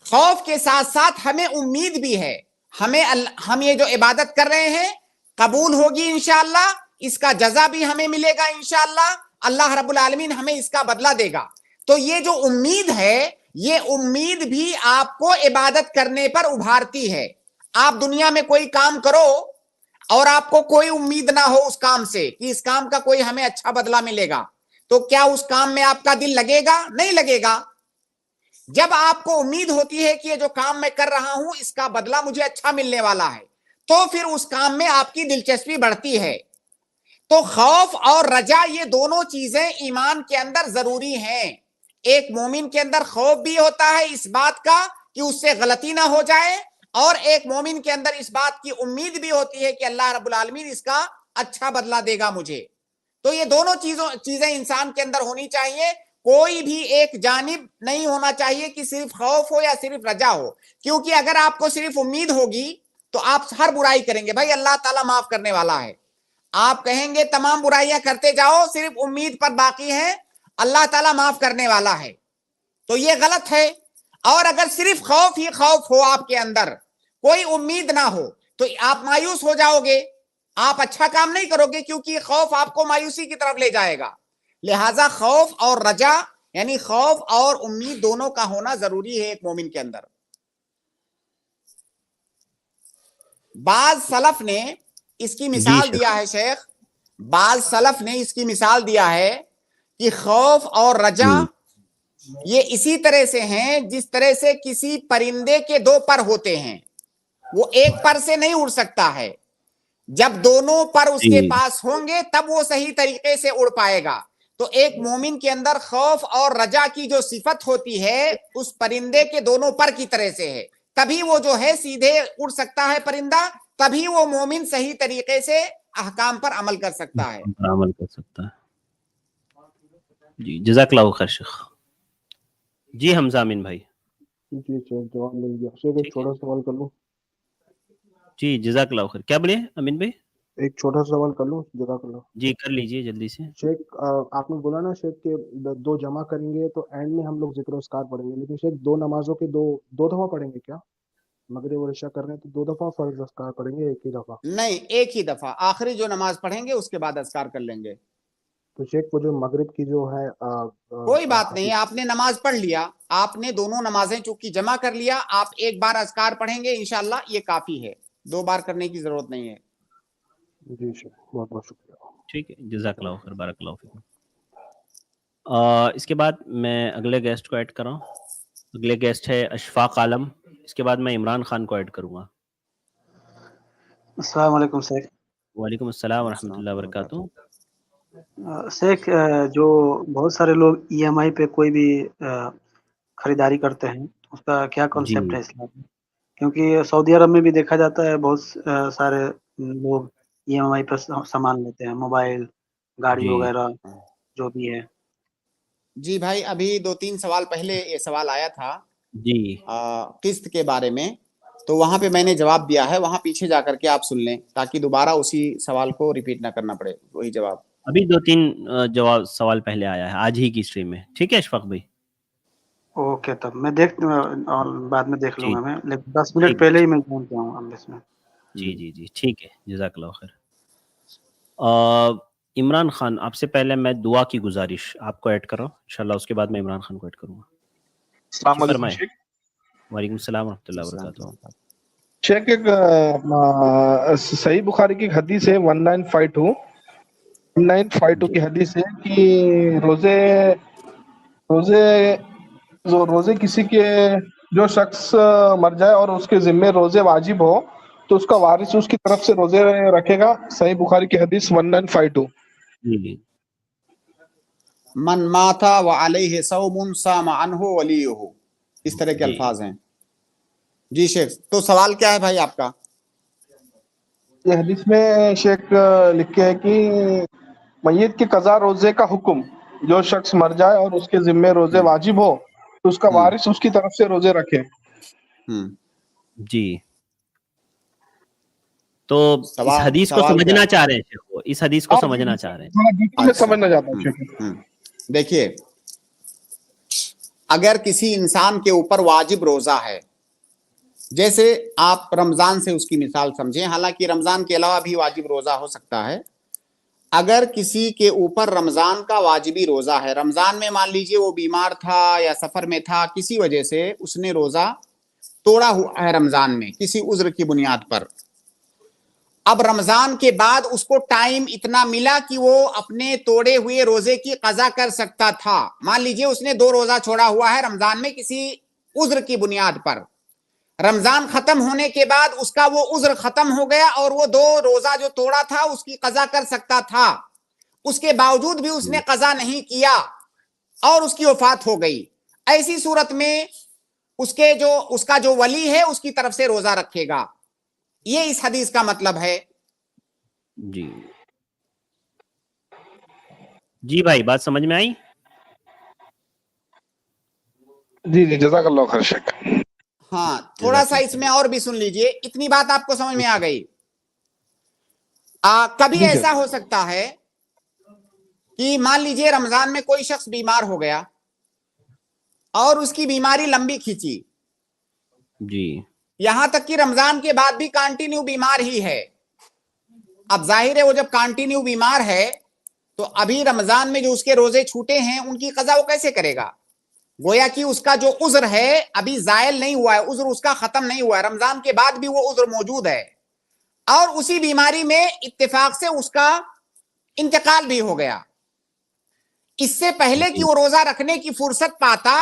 खौफ के साथ साथ हमें उम्मीद भी है, हम ये जो इबादत कर रहे हैं कबूल होगी इंशाअल्लाह, इसका जजा भी हमें मिलेगा इंशाअल्लाह, अल्लाह रब्बुल आलमीन हमें इसका बदला देगा। तो ये जो उम्मीद है, ये उम्मीद भी आपको इबादत करने पर उभारती है। आप दुनिया में कोई काम करो और आपको कोई उम्मीद ना हो उस काम से कि इस काम का कोई हमें अच्छा बदला मिलेगा, तो क्या उस काम में आपका दिल लगेगा? नहीं लगेगा। जब आपको उम्मीद होती है कि ये जो काम मैं कर रहा हूं इसका बदला मुझे अच्छा मिलने वाला है, तो फिर उस काम में आपकी दिलचस्पी बढ़ती है। तो खौफ और रजा ये दोनों चीजें ईमान के अंदर जरूरी हैं। एक मोमिन के अंदर खौफ भी होता है इस बात का कि उससे गलती ना हो जाए, और एक मोमिन के अंदर इस बात की उम्मीद भी होती है कि अल्लाह रब्बुल आलमीन इसका अच्छा बदला देगा मुझे। तो ये दोनों चीजें इंसान के अंदर होनी चाहिए। कोई भी एक जानिब नहीं होना चाहिए कि सिर्फ खौफ हो या सिर्फ रजा हो, क्योंकि अगर आपको सिर्फ उम्मीद होगी तो आप हर बुराई करेंगे। भाई अल्लाह ताला माफ करने वाला है, आप कहेंगे तमाम बुराइयां करते जाओ, सिर्फ उम्मीद पर बाकी है, अल्लाह ताला माफ करने वाला है, तो ये गलत है। और अगर सिर्फ खौफ ही खौफ हो आपके अंदर, कोई उम्मीद ना हो, तो आप मायूस हो जाओगे, आप अच्छा काम नहीं करोगे, क्योंकि खौफ आपको मायूसी की तरफ ले जाएगा। लिहाजा खौफ और रजा यानी खौफ और उम्मीद दोनों का होना जरूरी है एक मोमिन के अंदर। बाज सलफ ने इसकी मिसाल दिया है शेख, बाज सलफ ने इसकी मिसाल दिया है कि खौफ और रजा ये इसी तरह से हैं जिस तरह से किसी परिंदे के दो पर होते हैं, वो एक पर से नहीं उड़ सकता है, जब दोनों पर उसके पास होंगे तब वो सही तरीके से उड़ पाएगा। तो एक मोमिन के अंदर खौफ और रजा की जो सिफत होती है उस परिंदे के दोनों पर की तरह से है, तभी वो जो है सीधे उड़ सकता है परिंदा, तभी वो मोमिन सही तरीके से अहकाम पर अमल कर सकता है। जी जज़ाकल्लाहु खैर शेख। जी हमजा अमीन भाई। जी शेख जवाब मिल गया। शेख एक छोटा सवाल कर लूं? जी जज़ाकल्लाहु खैर। क्या बोले अमीन भाई? एक छोटा सवाल कर लूं? जज़ाकल्लाह। जी कर लीजिए जल्दी से। शेख आपने बोला ना शेख के दो जमा करेंगे तो एंड में हम लोग जिक्र उसकार पढ़ेंगे, लेकिन शेख दो नमाजों के दो दफा पढ़ेंगे क्या? मगरिब और इशा कर रहे हैं तो दो दफा फर्ज अस्कार पढ़ेंगे, एक ही दफा? नहीं, एक ही दफा, आखिरी जो नमाज पढ़ेंगे उसके बाद अस्कार कर लेंगे। तो शेख वो जो मगरिब की जो है कोई बात नहीं, आपने नमाज पढ़ लिया, आपने दोनों नमाजें चूंकि जमा कर लिया, आप एक बार अस्कार पढ़ेंगे इंशाल्लाह, ये काफी है, दो बार करने की जरूरत नहीं है। जी शेख बहुत बहुत शुक्रिया। ठीक है जज़ाकल्लाहु खैर, बारकल्लाहु फीकुम। इसके बाद मैं अगले गेस्ट को ऐड कर रहा हूँ। अगले गेस्ट है अशफाक आलम, इसके बाद मैं इमरान खान को ऐड करूँगा। अस्सलाम वालेकुम शेख। वालेकुम अस्सलाम वरहमतुल्लाहि वबरकातुहू। शेख जो बहुत सारे लोग ईएमआई पे कोई भी खरीदारी करते हैं, उसका क्या कॉन्सेप्ट है इस्लाम में? क्योंकि सऊदी अरब में भी देखा जाता है बहुत सारे लोग ईएमआई पर सामान लेते हैं, मोबाइल, गाड़ी वगैरह जो भी है। जी भाई, अभी 2-3 सवाल पहले ये सवाल आया था जी किस्त के बारे में, तो वहां पे मैंने जवाब दिया है, वहां पीछे जाकर के आप सुन लें ताकि दोबारा उसी सवाल को रिपीट ना करना पड़े, वही जवाब। अभी 2-3 जवाब सवाल पहले आया है आज ही की स्ट्रीम में। ठीक है अशफाक भाई? ओके, तब मैं और बाद में देख लूंगा मैं, लेकिन 10 मिनट पहले ही मैं जान के आऊंगा इसमें। जी जी जी ठीक है, जज़ाकल्लाहु खैर। इमरान खान, आपसे पहले मैं दुआ की गुजारिश आपको ऐड कर रहा हूँ, इंशाल्लाह उसके बाद मैं इमरान खान को ऐड करूँगा। वालेकुम सलाम रहमतुल्लाहि व बरकातुहू। शेख एक सही बुखारी की हदीस है 1952 की हदीस है कि रोजे किसी के जो शख्स मर जाए और उसके जिम्मे रोजे वाजिब हो तो उसका वारिस उसकी तरफ से रोजे रखेगा। सही बुखारी की हदीस 1952। मन माता व अलैहि सौमुन सामा अन्हु वलियुहु, इस तरह के अल्फाज हैं। जी शेख, तो सवाल क्या है भाई आपका? ये हदीस में शेख लिखे है कि मैयत के कज़ा रोजे का हुक्म, जो शख्स मर जाए और उसके जिम्मे रोजे वाजिब हो तो उसका वारिस उसकी तरफ से रोजे रखे। जी, तो इस सवाल हदीस को सवाल क्या समझना है? चाह रहे हैं शेख, वो इस हदीस को समझना चाह रहे हैं। थोड़ा डिटेल में अच्छा। समझना चाहता हूँ शेख। देखिए, अगर किसी इंसान के ऊपर वाजिब रोजा है, जैसे आप रमजान से उसकी मिसाल समझें, हालांकि रमजान के अलावा भी वाजिब रोजा हो सकता है। अगर किसी के ऊपर रमजान का वाजिबी रोजा है, रमजान में मान लीजिए वो बीमार था या सफर में था, किसी वजह से उसने रोजा तोड़ा हुआ है रमजान में किसी उज्र की बुनियाद पर, अब रमजान के बाद उसको टाइम इतना मिला कि वो अपने तोड़े हुए रोजे की कज़ा कर सकता था। मान लीजिए उसने 2 रोजा छोड़ा हुआ है रमजान में किसी उज्र की बुनियाद पर, रमजान खत्म होने के बाद उसका वो उज्र खत्म हो गया और वो 2 रोजा जो तोड़ा था उसकी कज़ा कर सकता था, उसके बावजूद भी उसने कज़ा नहीं किया और उसकी वफात हो गई। ऐसी सूरत में उसका जो वली है उसकी तरफ से रोजा रखेगा। ये इस हदीस का मतलब है। जी जी भाई, बात समझ में आई? जी जी, जज़ाकल्लाह खैर शेख। हाँ, थोड़ा सा इसमें और भी सुन लीजिए, इतनी बात आपको समझ में आ गई। कभी जी ऐसा हो सकता है कि मान लीजिए रमजान में कोई शख्स बीमार हो गया और उसकी बीमारी लंबी खींची, जी, यहां तक कि रमजान के बाद भी कंटिन्यू बीमार ही है। अब जाहिर है वो जब कंटिन्यू बीमार है तो अभी रमजान में जो उसके रोजे छूटे हैं उनकी कज़ा वो कैसे करेगा? गोया कि उसका जो उज्र है अभी जायल नहीं हुआ है, उज्र उसका खत्म नहीं हुआ है, रमजान के बाद भी वो उज्र मौजूद है और उसी बीमारी में इत्तेफाक से उसका इंतकाल भी हो गया। इससे पहले कि वो रोजा रखने की फुर्सत पाता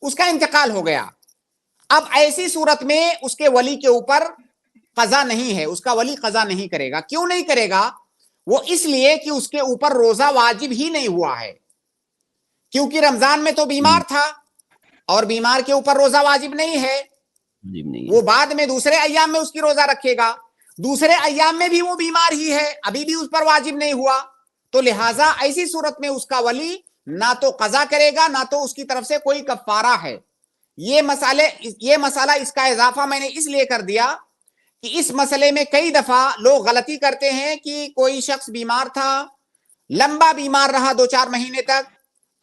उसका इंतकाल हो गया। अब ऐसी सूरत में उसके वली के ऊपर कज़ा नहीं है, उसका वली कज़ा नहीं करेगा। क्यों नहीं करेगा? वो इसलिए कि उसके ऊपर रोजा वाजिब ही नहीं हुआ है, क्योंकि रमजान में तो बीमार था और बीमार के ऊपर रोजा वाजिब नहीं है, वो बाद में दूसरे अय्याम में उसकी रोजा रखेगा, दूसरे अय्याम में भी वो बीमार ही है, अभी भी उस पर वाजिब नहीं हुआ। तो लिहाजा ऐसी सूरत में उसका वली ना तो कज़ा करेगा ना तो उसकी तरफ से कोई कफ़ारा है। ये मसाला इसका इजाफा मैंने इसलिए कर दिया कि इस मसले में कई दफा लोग गलती करते हैं कि कोई शख्स बीमार था, लंबा बीमार रहा 2-4 महीने तक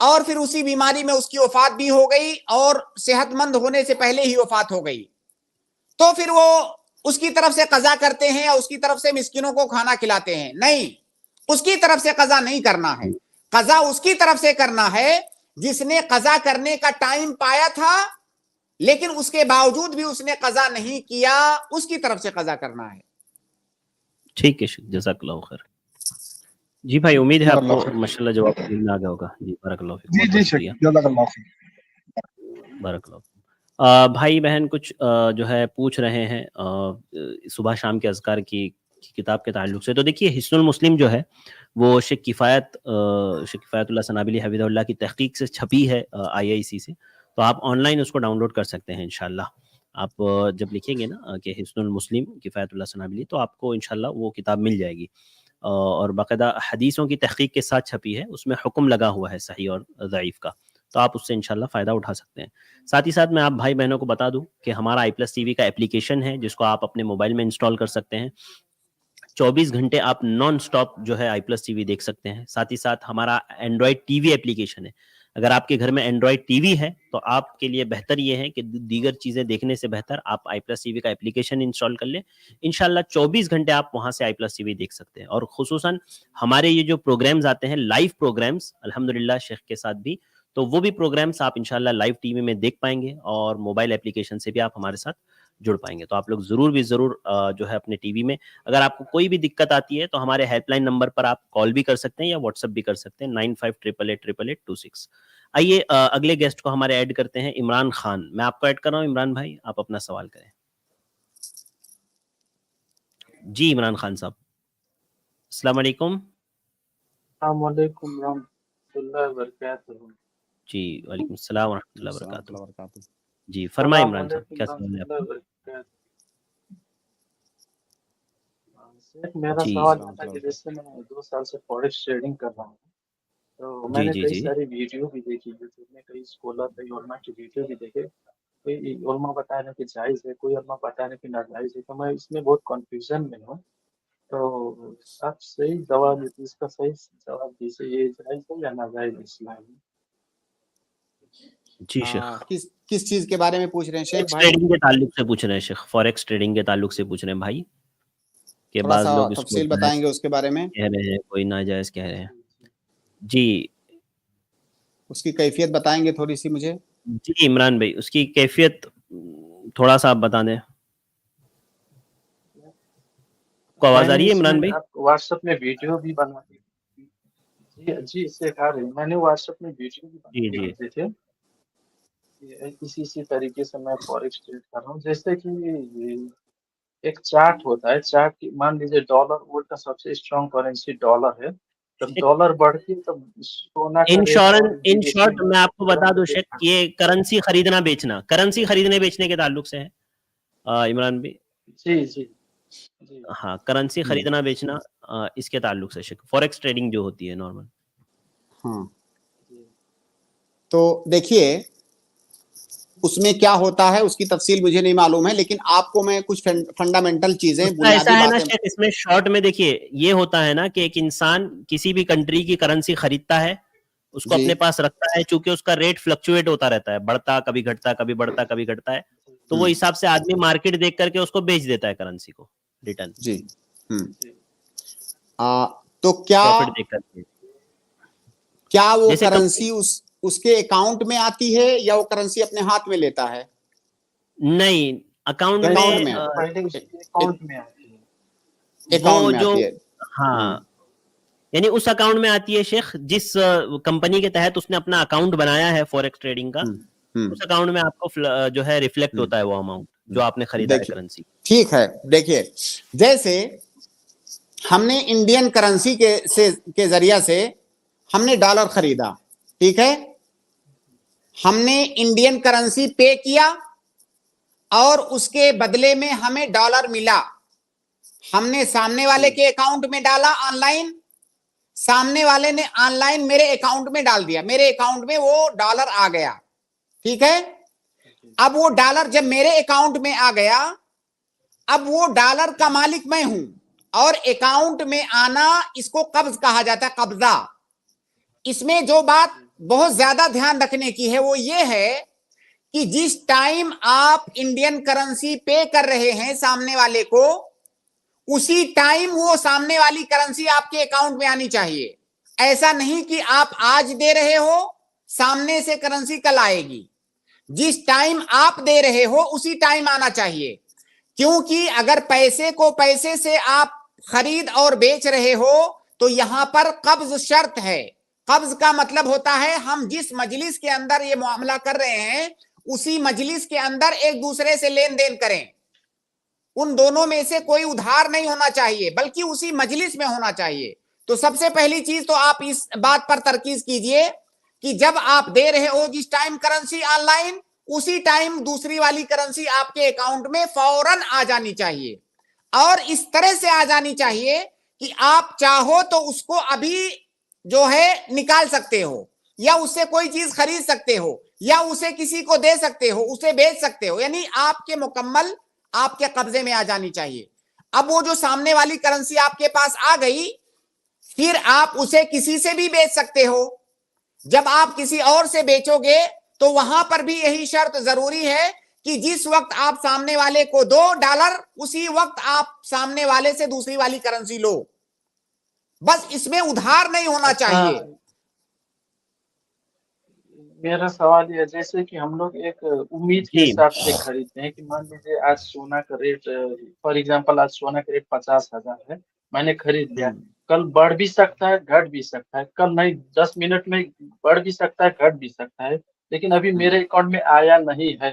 और फिर उसी बीमारी में उसकी वफात भी हो गई और सेहतमंद होने से पहले ही वफात हो गई, तो फिर वो उसकी तरफ से कज़ा करते हैं और उसकी तरफ से मिस्किनों को खाना खिलाते हैं। नहीं, उसकी तरफ से कज़ा नहीं करना है। कज़ा उसकी तरफ से करना है जिसने कज़ा करने का टाइम पाया था लेकिन उसके बावजूद भी उसने कज़ा नहीं किया, उसकी तरफ से कज़ा करना है। ठीक है, जज़ाकल्लाह खैर। जी भाई, उम्मीद है आपको माशाल्लाह जवाब समझ में आ गया होगा। जी, बारकल्लाह फीक। जी जी शेख, जज़ाकल्लाह खैर। बारकल्लाह। भाई बहन कुछ जो है पूछ रहे हैं सुबह शाम के अज़कार की किताब के ताल्लुक से। तो देखिए, हिस्नुल मुस्लिम जो है वो शेख किफ़ायतुल्लाह सनाबिली हफिज़हुल्लाह की तहकीक से छपी है IIC से, तो आप ऑनलाइन उसको डाउनलोड कर सकते हैं इंशाल्लाह। आप जब लिखेंगे ना कि हिस्नुल मुस्लिम किफ़ायतुल्लाह सनाबिली, तो आपको इंशाल्लाह वो किताब मिल जाएगी और बाकायदा हदीसों की तहकीक के साथ छपी है, उसमें हुक्म लगा हुआ है सही और ज़ईफ़ का, तो आप उससे इंशाल्लाह फ़ायदा उठा सकते हैं। साथ ही साथ मैं आप भाई बहनों को बता दूं कि हमारा i+TV का एप्लीकेशन है जिसको आप अपने मोबाइल में इंस्टॉल कर सकते हैं। 24 घंटे आप नॉन स्टॉप जो है i+TV देख सकते हैं। साथ ही साथ हमारा एंड्रॉयड टीवी एप्लीकेशन है। अगर आपके घर में एंड्रॉयड टीवी है तो आपके लिए बेहतर ये है कि दीगर चीज़ें देखने से बेहतर आप i+TV का एप्लीकेशन इंस्टॉल कर लें। इंशाल्लाह 24 घंटे आप वहाँ से i+TV देख सकते हैं और खुसूसन हमारे ये जो प्रोग्राम्स आते हैं, लाइव प्रोग्राम्स, अल्हम्दुलिल्लाह शेख के साथ भी, तो वो भी प्रोग्राम्स आप इंशाल्लाह लाइव टीवी में देख पाएंगे और मोबाइल एप्लीकेशन से भी आप हमारे साथ जुड़ पाएंगे। तो आप लोग ज़रूर जो है अपने टीवी में, अगर आपको कोई भी दिक्कत आती है तो हमारे हेल्पलाइन नंबर पर आप कॉल भी कर सकते हैं या व्हाट्सएप भी कर सकते हैं 9588888826। आइए अगले गेस्ट को हमारे ऐड करते हैं, इमरान खान। मैं आपको ऐड कर रहा हूँ इमरान भाई, आप अपना सवाल करें। जी इमरान खान साहब, अस्सलाम वालेकुम। जी वालेकुम सलाम व रहमतुल्लाहि व बरकातुहू। जी फरमाएं इमरान साहब, क्या सवाल है आपका? मेरा जी सवाल ये था कि जैसे मैं 2 साल से फॉरेक्स ट्रेडिंग कर रहा हूँ, तो जी मैंने जी कई जी सारी वीडियो भी देखी यूट्यूब में, कई स्कॉलर, कई उलमा की वीडियो भी देखे। कोई उलमा बता रहे हैं कि जायज़ है, कोई उलमा बता रहे हैं कि नाजायज़ है, तो मैं इसमें बहुत कन्फ्यूज़न में हूँ। तो आप सही जवाब इसका सही जवाब दीजिए, ये जायज़ है या नाजायज़ इस्लाम में? जी शेख, किस चीज के बारे में पूछ रहे हैं शेख फॉरेक्स भाई? ट्रेडिंग के ताल्लुक से पूछ रहे हैं शेख, फॉरेक्स ट्रेडिंग के ताल्लुक से पूछ रहे हैं भाई, कि थोड़ा बाज सा लोग इसको तफसील जायज़ बताएंगे उसके बारे में, कह रहे हैं, कोई नाजायज़ कह रहे हैं। जी उसकी कैफियत बताएंगे थोड़ी सी मुझे। जी इमरान भाई, उसकी कैफियत थोड़ा सा आप बता दें। को आवाज आ मैंने रही है इमरान इसमें भाई? आपको व्हाट्सएप में वीडियो भी बना दी। जी शेख आ रही है। मैंने व्हाट्सएप में वीडियो भी बना जी के जी भेजे थे। इसी तरीके से मैं फॉरेक्स ट्रेड कर रहा हूँ। जैसे कि एक चार्ट होता है, चार्ट की मान लीजिए डॉलर वर्ल्ड का सबसे स्ट्रॉन्ग करेंसी डॉलर है। जब डॉलर बढ़ती है तब सोना का रेट और इन विदेशी शॉर्ट मैं आपको बता दूं शेख, मुद्रा ये करेंसी खरीदना बेचना, करेंसी खरीदने बेचने के ताल्लुक से है इमरान भाई। जी जी जी हाँ, करेंसी खरीदना बेचना इसके ताल्लुक से शेख, फॉरेक्स ट्रेडिंग जो होती है नॉर्मल। हाँ, तो देखिए उसमें क्या होता है उसकी तफसील मुझे नहीं मालूम है, लेकिन आपको मैं कुछ फंडामेंटल चीजें, उसका ऐसा बुनियादी है ना बातें। शेख, इसमें शॉर्ट में देखिए ये होता है ना कि एक इंसान किसी भी कंट्री की करेंसी खरीदता है, उसको जी अपने पास रखता है, चूंकि उसका रेट फ्लक्चुएट होता रहता है, बढ़ता कभी घटता, कभी बढ़ता कभी घटता है, तो वो हिसाब से आदमी मार्केट देख करके उसको बेच देता है करेंसी को रिटर्न। जी तो क्या प्रॉफिट देख करके। क्या वो जैसे करेंसी उसके अकाउंट में आती है या वो करेंसी अपने हाथ में लेता है? नहीं, अकाउंट में पहले उसके अकाउंट में आती है। अकाउंट में जो आती है। हाँ, यानी उस अकाउंट में आती है शेख जिस कंपनी के तहत उसने अपना अकाउंट बनाया है फॉरेक्स ट्रेडिंग का, उस अकाउंट में आपको जो है रिफ्लेक्ट होता है वो अमाउंट जो आपने खरीदा है करेंसी। ठीक है, देखिए जैसे हमने इंडियन करेंसी के जरिया से हमने डॉलर खरीदा, ठीक है, हमने इंडियन करेंसी पे किया और उसके बदले में हमें डॉलर मिला। हमने सामने वाले के अकाउंट में डाला ऑनलाइन, सामने वाले ने ऑनलाइन मेरे अकाउंट में डाल दिया, मेरे अकाउंट में वो डॉलर आ गया, ठीक है। अब वो डॉलर जब मेरे अकाउंट में आ गया, अब वो डॉलर का मालिक मैं हूं और अकाउंट में आना इसको कब्ज कहा जाता है, कब्जा। इसमें जो बात बहुत ज्यादा ध्यान रखने की है वो ये है कि जिस टाइम आप इंडियन करेंसी पे कर रहे हैं सामने वाले को, उसी टाइम वो सामने वाली करेंसी आपके अकाउंट में आनी चाहिए। ऐसा नहीं कि आप आज दे रहे हो सामने से करेंसी कल आएगी। जिस टाइम आप दे रहे हो उसी टाइम आना चाहिए, क्योंकि अगर पैसे को पैसे से आप खरीद और बेच रहे हो तो यहां पर कब्ज शर्त है। कब्ज का मतलब होता है हम जिस मजलिस के अंदर ये मामला कर रहे हैं उसी मजलिस के अंदर एक दूसरे से लेन देन करें। उन दोनों में से कोई उधार नहीं होना चाहिए बल्कि उसी मजलिस में होना चाहिए। तो सबसे पहली चीज तो आप इस बात पर तरकीज कीजिए कि जब आप दे रहे हो जिस टाइम करेंसी ऑनलाइन, उसी टाइम दूसरी वाली करेंसी आपके अकाउंट में फौरन आ जानी चाहिए, और इस तरह से आ जानी चाहिए कि आप चाहो तो उसको अभी जो है निकाल सकते हो, या उससे कोई चीज खरीद सकते हो, या उसे किसी को दे सकते हो, उसे बेच सकते हो, यानी आपके मुकम्मल आपके कब्जे में आ जानी चाहिए। अब वो जो सामने वाली करेंसी आपके पास आ गई, फिर आप उसे किसी से भी बेच सकते हो। जब आप किसी और से बेचोगे तो वहां पर भी यही शर्त जरूरी है कि जिस वक्त आप सामने वाले को दो डॉलर, उसी वक्त आप सामने वाले से दूसरी वाली करेंसी लो। बस इसमें उधार नहीं होना चाहिए। मेरा सवाल ये है, जैसे कि हम लोग एक उम्मीद के हिसाब से खरीदते हैं कि मान लीजिए आज सोना का रेट, फॉर एग्जांपल आज सोना का रेट 50,000 है, मैंने खरीद लिया, कल बढ़ भी सकता है घट भी सकता है, कल नहीं 10 मिनट में बढ़ भी सकता है घट भी सकता है, लेकिन अभी मेरे अकाउंट में आया नहीं है,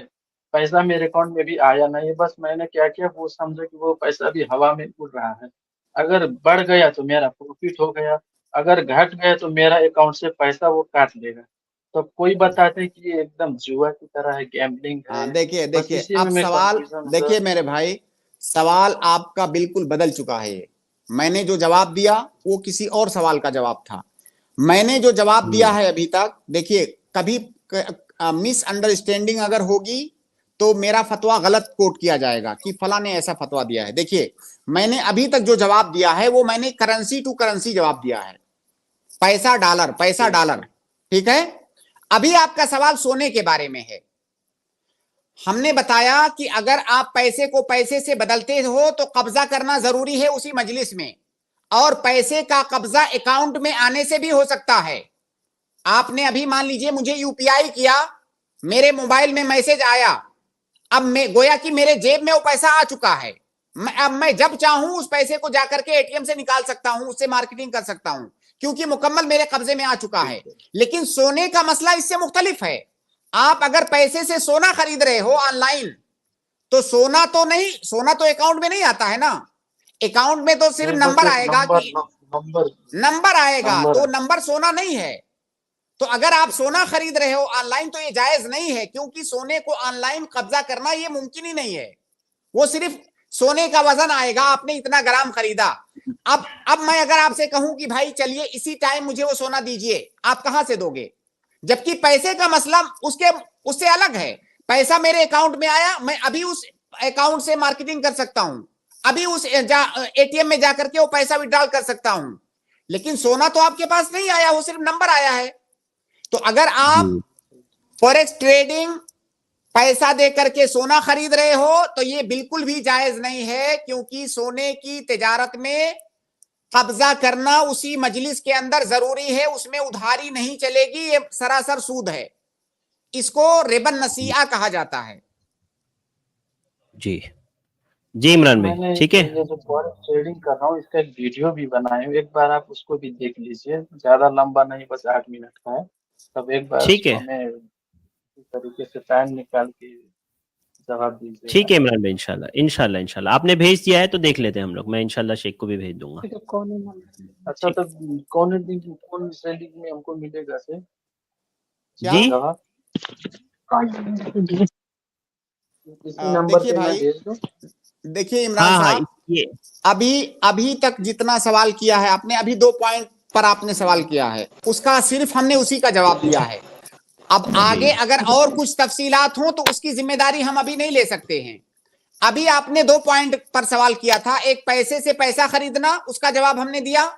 पैसा मेरे अकाउंट में भी आया नहीं है। बस मैंने क्या किया, वो समझो कि वो पैसा भी हवा में उड़ रहा है। अगर बढ़ गया तो मेरा प्रॉफिट हो गया, अगर घट गया तो मेरा अकाउंट से पैसा वो काट लेगा। तो कोई बताते हैं कि ये एकदम जुआ की तरह है, गैम्बलिंग है। देखिए अब सवाल देखिए मेरे भाई, सवाल आपका बिल्कुल बदल चुका है। میں نے جو جواب دیا وہ کسی اور سوال کا جواب تھا. میں نے جو جواب دیا ہے ابھی تک, دیکھیے کبھی مس انڈرسٹینڈنگ اگر ہوگی تو میرا فتویٰ غلط کوٹ کیا جائے گا کہ فلاں نے ایسا فتویٰ دیا ہے. دیکھیے میں نے ابھی تک جو جواب دیا ہے وہ میں نے کرنسی ٹو کرنسی جواب دیا ہے, پیسہ ڈالر, ٹھیک ہے. ابھی آپ کا سوال سونے کے بارے میں ہے. ہم نے بتایا کہ اگر آپ پیسے کو پیسے سے بدلتے ہو تو قبضہ کرنا ضروری ہے اسی مجلس میں, اور پیسے کا قبضہ اکاؤنٹ میں آنے سے بھی ہو سکتا ہے. آپ نے ابھی مان لیجئے مجھے یو پی آئی کیا, میرے موبائل میں میسج آیا, اب میں گویا کہ میرے جیب میں وہ پیسہ آ چکا ہے. اب میں جب چاہوں اس پیسے کو جا کر کے اے ٹی ایم سے نکال سکتا ہوں, اس سے مارکیٹنگ کر سکتا ہوں, کیونکہ مکمل میرے قبضے میں آ چکا ہے. لیکن سونے کا مسئلہ اس سے مختلف ہے. آپ اگر پیسے سے سونا خرید رہے ہو آن لائن تو سونا تو اکاؤنٹ میں نہیں آتا ہے نا. اکاؤنٹ میں تو صرف نمبر آئے گا, نمبر آئے گا, تو نمبر سونا نہیں ہے. تو اگر آپ سونا خرید رہے ہو آن لائن تو یہ جائز نہیں ہے, کیونکہ سونے کو آن لائن قبضہ کرنا یہ ممکن ہی نہیں ہے. وہ صرف سونے کا وزن آئے گا, آپ نے اتنا گرام خریدا. اب میں اگر آپ سے کہوں کہ بھائی چلیے اسی ٹائم مجھے وہ سونا دیجئے, آپ کہاں سے دو گے؟ جبکہ پیسے کا مسئلہ اس سے الگ ہے. پیسہ میرے اکاؤنٹ میں آیا, میں ابھی اس اکاؤنٹ سے مارکیٹنگ کر سکتا ہوں, ابھی اس اے ٹی ایم میں جا کر کے وہ پیسہ وڈرال کر سکتا ہوں. لیکن سونا تو آپ کے پاس نہیں آیا, وہ صرف نمبر آیا ہے. تو اگر آپ فوریکس ٹریڈنگ پیسہ دے کر کے سونا خرید رہے ہو تو یہ بالکل بھی جائز نہیں ہے, کیونکہ سونے کی تجارت میں قبضہ کرنا اسی مجلس کے اندر ضروری ہے, اس میں ادھاری نہیں چلے گی, یہ سراسر سود ہے. اس کو ربا نصیحہ کہا جاتا ہے. جی عمران بھائی ٹھیک ہے. یہ جو فوریکس ٹریڈنگ کر رہا ہوں اس کا ایک ویڈیو بھی بنائے ہوں, ایک بار آپ اس کو بھی دیکھ لیجئے, زیادہ لمبا نہیں, بس 8 منٹ کا ہے. تب ایک بار ٹھیک ہے, ہمیں اس طریقے سے ٹائم نکال کے جواب دیجیے. ٹھیک ہے عمران بھائی, انشاءاللہ آپ نے بھیج دیا ہے تو دیکھ لیتے ہیں ہم لوگ. میں انشاءاللہ شیخ کو بھی بھیج دوں گا. اچھا تو کون سیلنگ میں ہم کو ملے گا سے جی جواب؟ اسی نمبر دیکھیے پہ میں بھائی, بھیج دوں. دیکھیے عمران صاحب, ابھی تک جتنا سوال کیا ہے آپ نے, ابھی 2 پوائنٹ پر آپ نے سوال کیا ہے, اس کا صرف ہم نے اسی کا جواب دیا ہے. اب آگے اگر اور کچھ تفصیلات ہوں تو اس کی ذمہ داری ہم ابھی نہیں لے سکتے ہیں. ابھی آپ نے 2 پوائنٹ پر سوال کیا تھا, ایک پیسے سے پیسہ خریدنا, اس کا جواب ہم نے دیا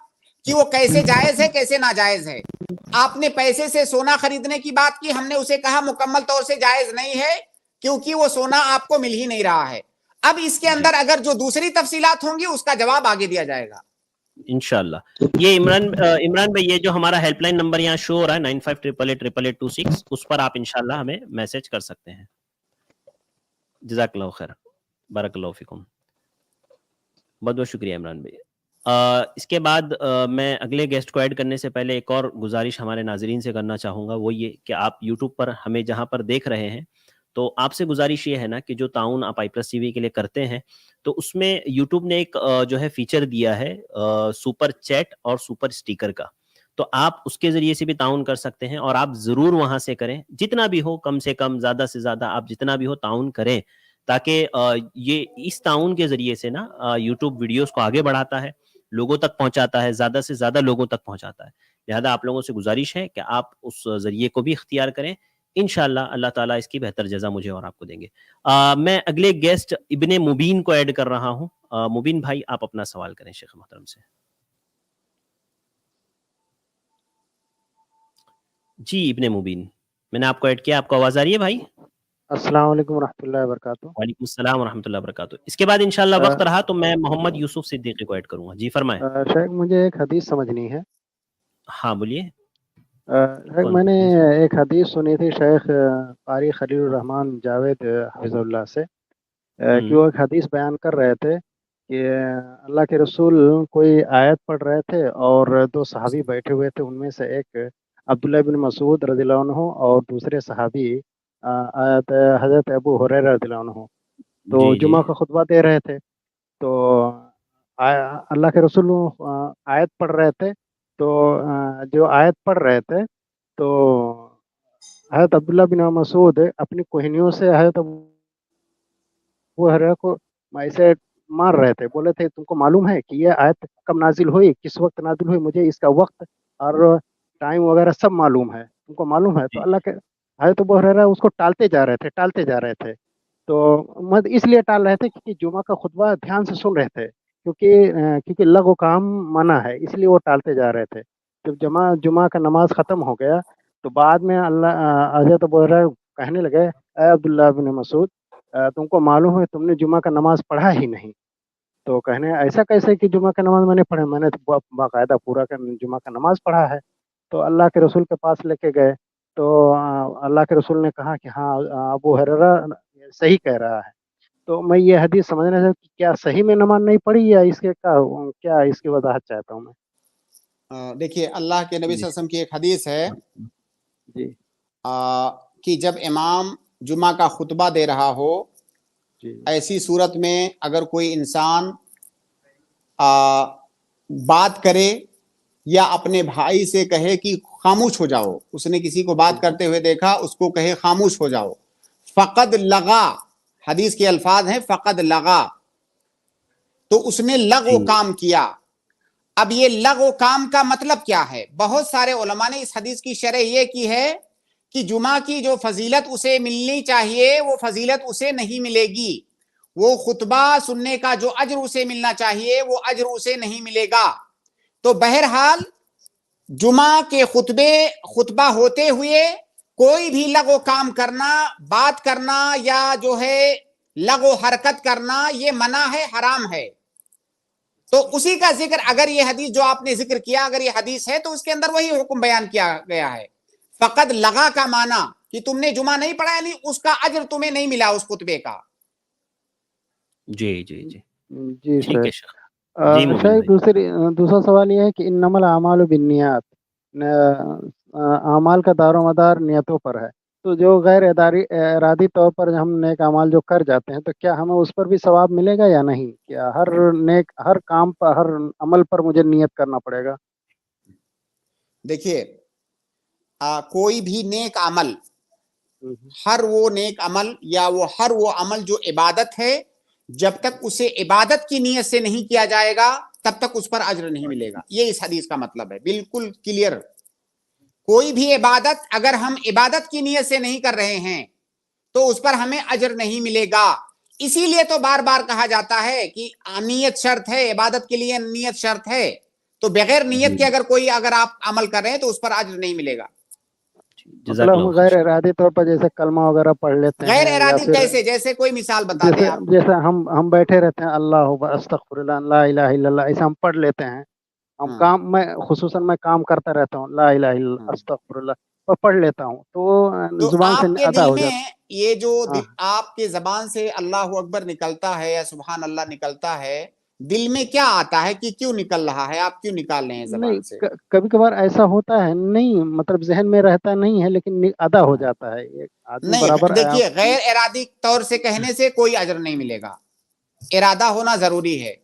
کہ وہ کیسے جائز ہے کیسے ناجائز ہے. آپ نے پیسے سے سونا خریدنے کی بات کی, ہم نے اسے کہا مکمل طور سے جائز نہیں ہے کیونکہ وہ سونا آپ کو مل ہی نہیں رہا ہے. اب اس کے اندر اگر جو دوسری تفصیلات ہوں گی اس کا جواب آگے دیا جائے گا انشاءاللہ. یہ عمران بھائی, یہ جو ہمارا ہیلپ لائن نمبر یہاں شو ہو رہا ہے 9588888826, اس پر آپ انشاءاللہ ہمیں میسج کر سکتے ہیں. جزاک اللہ خیر, بارک اللہ فیکم. بہت بہت شکریہ عمران بھائی. اس کے بعد میں اگلے گیسٹ کو ایڈ کرنے سے پہلے ایک اور گزارش ہمارے ناظرین سے کرنا چاہوں گا, وہ یہ کہ آپ یوٹیوب پر ہمیں جہاں پر دیکھ رہے ہیں تو آپ سے گزارش یہ ہے نا کہ جو تعاون آپ آئی پلس ٹی وی کے لیے کرتے ہیں تو اس میں یوٹیوب نے ایک جو ہے فیچر دیا ہے سپر چیٹ اور سپر اسٹیکر کا, تو آپ اس کے ذریعے سے بھی تعاون کر سکتے ہیں, اور آپ ضرور وہاں سے کریں, جتنا بھی ہو, کم سے کم, زیادہ سے زیادہ, آپ جتنا بھی ہو تعاون کریں, تاکہ یہ اس تعاون کے ذریعے سے نا یوٹیوب ویڈیوز کو آگے بڑھاتا ہے, لوگوں تک پہنچاتا ہے, زیادہ سے زیادہ لوگوں تک پہنچاتا ہے. لہذا آپ لوگوں سے گزارش ہے کہ آپ اس ذریعے کو بھی اختیار کریں, انشاءاللہ اللہ تعالیٰ اس کی بہتر جزا مجھے اور آپ کو دیں گے. میں اگلے گیسٹ ابن مبین کو ایڈ کر رہا ہوں. مبین بھائی آپ اپنا سوال کریں شیخ محترم سے. جی ابن مبین, میں نے آپ کو ایڈ کیا, آپ کو آواز آ رہی ہے بھائی؟ السلام علیکم ورحمۃ اللہ وبرکاتہ. وعلیکم السلام ورحمۃ اللہ وبرکاتہ. اس کے بعد انشاءاللہ وقت رہا تو میں محمد یوسف صدیقی کو ایڈ کروں گا. جی فرمائیں. شیخ مجھے ایک حدیث سمجھنی ہے. ہاں بولیے. شیخ میں نے ایک حدیث سنی تھی شیخ قاری خلیل الرحمن جاوید حفظ اللہ سے, کہ وہ ایک حدیث بیان کر رہے تھے کہ اللہ کے رسول کوئی آیت پڑھ رہے تھے اور 2 صحابی بیٹھے ہوئے تھے, ان میں سے ایک عبداللہ بن مسعود رضی اللہ عنہ اور دوسرے صحابی حضرت ابو ہریرہ رضی اللہ عنہ, تو جمعہ کا خطبہ دے رہے تھے. تو اللہ کے رسول آیت پڑھ رہے تھے, تو جو آیت پڑھ رہے تھے تو حضرت عبداللہ بن مسعود اپنی کوہنیوں سے حضرت ابو ہریرہ کو ایسے मार रहे थे, बोले थे तुमको मालूम है कि ये आयत कब नाजिल हुई, किस वक्त नाजिल हुई, मुझे इसका वक्त और टाइम वगैरह सब मालूम है, तुमको मालूम है? तो अल्लाह के हज़रत अबू हुरैरा उसको टालते जा रहे थे। तो मत इसलिए टाल रहे थे क्योंकि जुमा का खुतबा ध्यान से सुन रहे थे, क्योंकि लग़ो काम मना है, इसलिए वो टालते जा रहे थे। जब जुमा का नमाज ख़त्म हो गया तो बाद में हज़रत अबू हुरैरा कहने लगे, ए अब्दुल्लाह बिन मसूद, तुमको मालूम है तुमने जुमा का नमाज पढ़ा ही नहीं। तो कहने ऐसा कैसे कि जुमा का नमाज मैंने पढ़ा, मैंने तो बाकायदा पूरा जुमा का नमाज पढ़ा है। तो अल्लाह के रसूल के पास लेके गए तो अल्लाह के रसूल ने कहा कि हाँ, अबू हुरैरा सही कह रहा है। तो मैं ये हदीस समझने से कि क्या सही में नमाज नहीं पढ़ी या इसके क्या इसकी वजाहत चाहता हूँ मैं। देखिए, अल्लाह के नबी सल्लल्लाहु अलैहि वसल्लम की एक हदीस है जी कि जब इमाम जुमा का खुतबा दे रहा हो, ऐसी सूरत में अगर कोई इंसान बात करे या अपने भाई से कहे कि खामोश हो जाओ, उसने किसी को बात करते हुए देखा, उसको कहे खामोश हो जाओ, फ़क़द लगा, हदीस के अल्फाज हैं फ़क़द लगा, तो उसने लगो काम किया। अब ये लगो काम का मतलब क्या है? बहुत सारे उलमा ने इस हदीस की शरह ये की है कि जुमा की जो फजीलत उसे मिलनी चाहिए वो फजीलत उसे नहीं मिलेगी, वो खुतबा सुनने का जो अज्र उसे मिलना चाहिए वो अज्र उसे नहीं मिलेगा। तो बहरहाल जुमा के खुतबा होते हुए कोई भी लगो काम करना, बात करना या जो है लगो हरकत करना, ये मना है, हराम है। तो उसी का जिक्र, अगर ये हदीस जो आपने जिक्र किया, अगर ये हदीस है तो उसके अंदर वही हुक्म बयान किया गया है। फकद लगा का माना कि तुमने जुमा नहीं पढ़ा, यानी उसका अज्र तुम्हें नहीं मिला उस खुतबे का। जी जी जी जी ठीक है सर। जी मुबीन भाई। दूसरा सवाल ये है कि इन्नमल आमालु बिन्नियात, आमाल का दारोमदार नियतों पर है। तो जो गैर इरादी तौर पर हम नेक अमाल जो कर जाते हैं तो क्या हमें उस पर भी सवाब मिलेगा या नहीं? क्या हर काम पर, हर अमल पर मुझे नियत करना पड़ेगा? देखिए, कोई भी नेक अमल, हर वो नेक अमल या हर वो अमल जो इबादत है, जब तक उसे इबादत की नीयत से नहीं किया जाएगा तब तक उस पर अज्र नहीं मिलेगा। ये इस हदीस का मतलब है, बिल्कुल क्लियर। कोई भी इबादत अगर हम इबादत की नीयत से नहीं कर रहे हैं तो उस पर हमें अज्र नहीं मिलेगा। इसीलिए तो बार बार कहा जाता है कि नियत शर्त है, इबादत के लिए नियत शर्त है। तो बगैर नियत के अगर आप अमल कर रहे हैं तो उस पर अज्र नहीं मिलेगा। मतलब हम गैर इरादी तौर पर जैसे कलमा वगैरह पढ़ लेते हैं, गैर इरादी कैसे? जैसे कोई मिसाल बता दें आप। जैसे हम बैठे रहते हैं, अल्लाह अस्तगफिरुल्लाह ला इलाहा इल्लल्लाह, ऐसा हम पढ़ लेते हैं। हम मैं काम करता रहता हूँ, ला इलाहा इल्लल्लाह अस्तगफिरुल्लाह और पढ़ लेता हूँ, तो जुबान से अदा हो जाता है। ये जो आपके जबान से अल्लाह अकबर निकलता है या सुभान अल्लाह निकलता है, दिल में क्या आता है कि क्यों निकल रहा है, आप क्यों निकाल रहे हैं जबान से? कभी कभार ऐसा होता है, नहीं मतलब जहन में रहता नहीं है लेकिन अदा हो जाता है। आदमी बराबर देखिए, गैर इरादी तौर से कहने से कोई अजर नहीं मिलेगा, इरादा होना जरूरी है।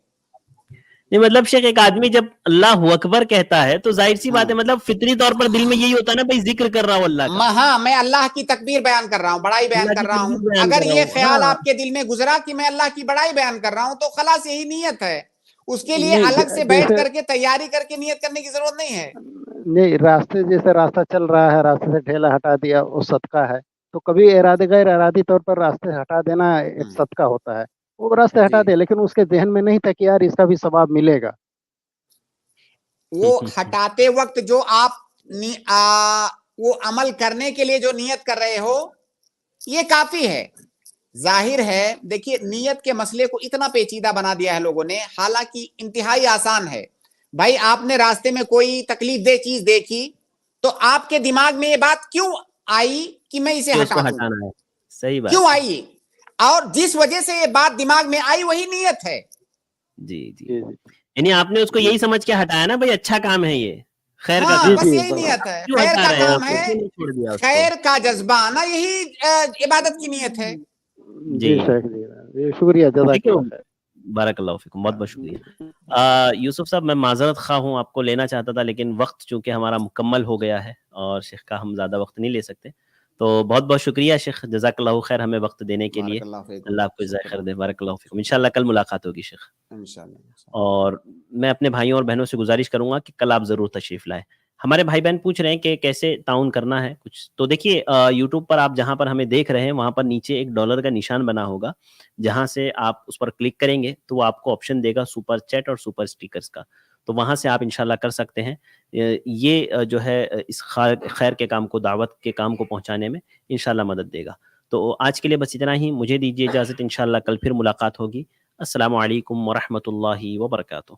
नहीं मतलब शेख, एक आदमी जब अल्लाह अकबर कहता है तो जाहिर सी बात है, मतलब फितरी तौर पर दिल में यही होता है ना भाई, जिक्र कर रहा हूँ अल्लाह का। हाँ, मैं अल्लाह की तकबीर बयान कर रहा हूँ, बड़ाई बयान कर रहा हूँ। अगर ये ख्याल आपके दिल में गुजरा कि मैं अल्लाह की बड़ाई बयान कर रहा हूँ तो खलास यही नियत है। उसके लिए अलग से बैठ करके तैयारी करके नियत करने की जरूरत नहीं है। नहीं, रास्ता चल रहा है, रास्ते से ठेला हटा दिया, वो सदका है। तो कभी गैर इरादी तौर पर रास्ते हटा देना एक सदका होता है, वो रास्ते हटा दे, लेकिन उसके जहन में नहीं था कि यार इसका भी सवाब मिलेगा। वो हटाते वक्त जो आप वो अमल करने के लिए जो नियत कर रहे हो ये काफी है। जाहिर है, देखिए, नियत के मसले को इतना पेचीदा बना दिया है लोगों ने, हालांकि इंतहाई आसान है। भाई, आपने रास्ते में कोई तकलीफ दे चीज देखी तो आपके दिमाग में ये बात क्यों आई कि मैं इसे हटाना है? सही बात क्यों आई? और जिस वजह से ये बात दिमाग में आई वही नियत है। जी जी, यानी आपने उसको यही समझ के हटाया ना भाई, अच्छा काम है ये, खैर का काम, बस यही नियत है, खैर का काम है, खैर का जज्बा आना, यही इबादत की नियत है। जी शुक्रिया, जज़ाकल्लाह, बारकल्लाहु फीकुम, बहुत बहुत शुक्रिया। यूसुफ साहब, मैं माजरत खा हूँ, आपको लेना चाहता था लेकिन वक्त चूंकि हमारा मुकम्मल हो गया है और शेख का हम ज्यादा वक्त नहीं ले सकते, تو بہت بہت شکریہ شیخ، جزاک اللہ خیر ہمیں وقت دینے کے لیے، بارک اللہ فیکم، اللہ آپ کو جزائے خیر دے، بارک اللہ فیکم۔ انشاءاللہ کل ملاقات ہوگی شیخ، انشاءاللہ۔ اور میں اپنے بھائیوں اور بہنوں سے گزارش کروں گا کہ کل آپ ضرور تشریف لائیں۔ ہمارے بھائی بہن پوچھ رہے ہیں کہ کیسے تعاون کرنا ہے کچھ، تو دیکھیے یوٹیوب پر آپ جہاں پر ہمیں دیکھ رہے ہیں وہاں پر نیچے ایک ڈالر کا نشان بنا ہوگا، جہاں سے آپ اس پر کلک کریں گے تو وہ آپ کو آپشن دے گا سپر چیٹ اور سپر اسٹیکرز کا، تو وہاں سے آپ انشاءاللہ کر سکتے ہیں۔ یہ جو ہے اس خیر کے کام کو، دعوت کے کام کو پہنچانے میں انشاءاللہ مدد دے گا۔ تو آج کے لیے بس اتنا ہی، مجھے دیجیے اجازت، انشاءاللہ کل پھر ملاقات ہوگی۔ السلام علیکم ورحمۃ اللہ وبرکاتہ۔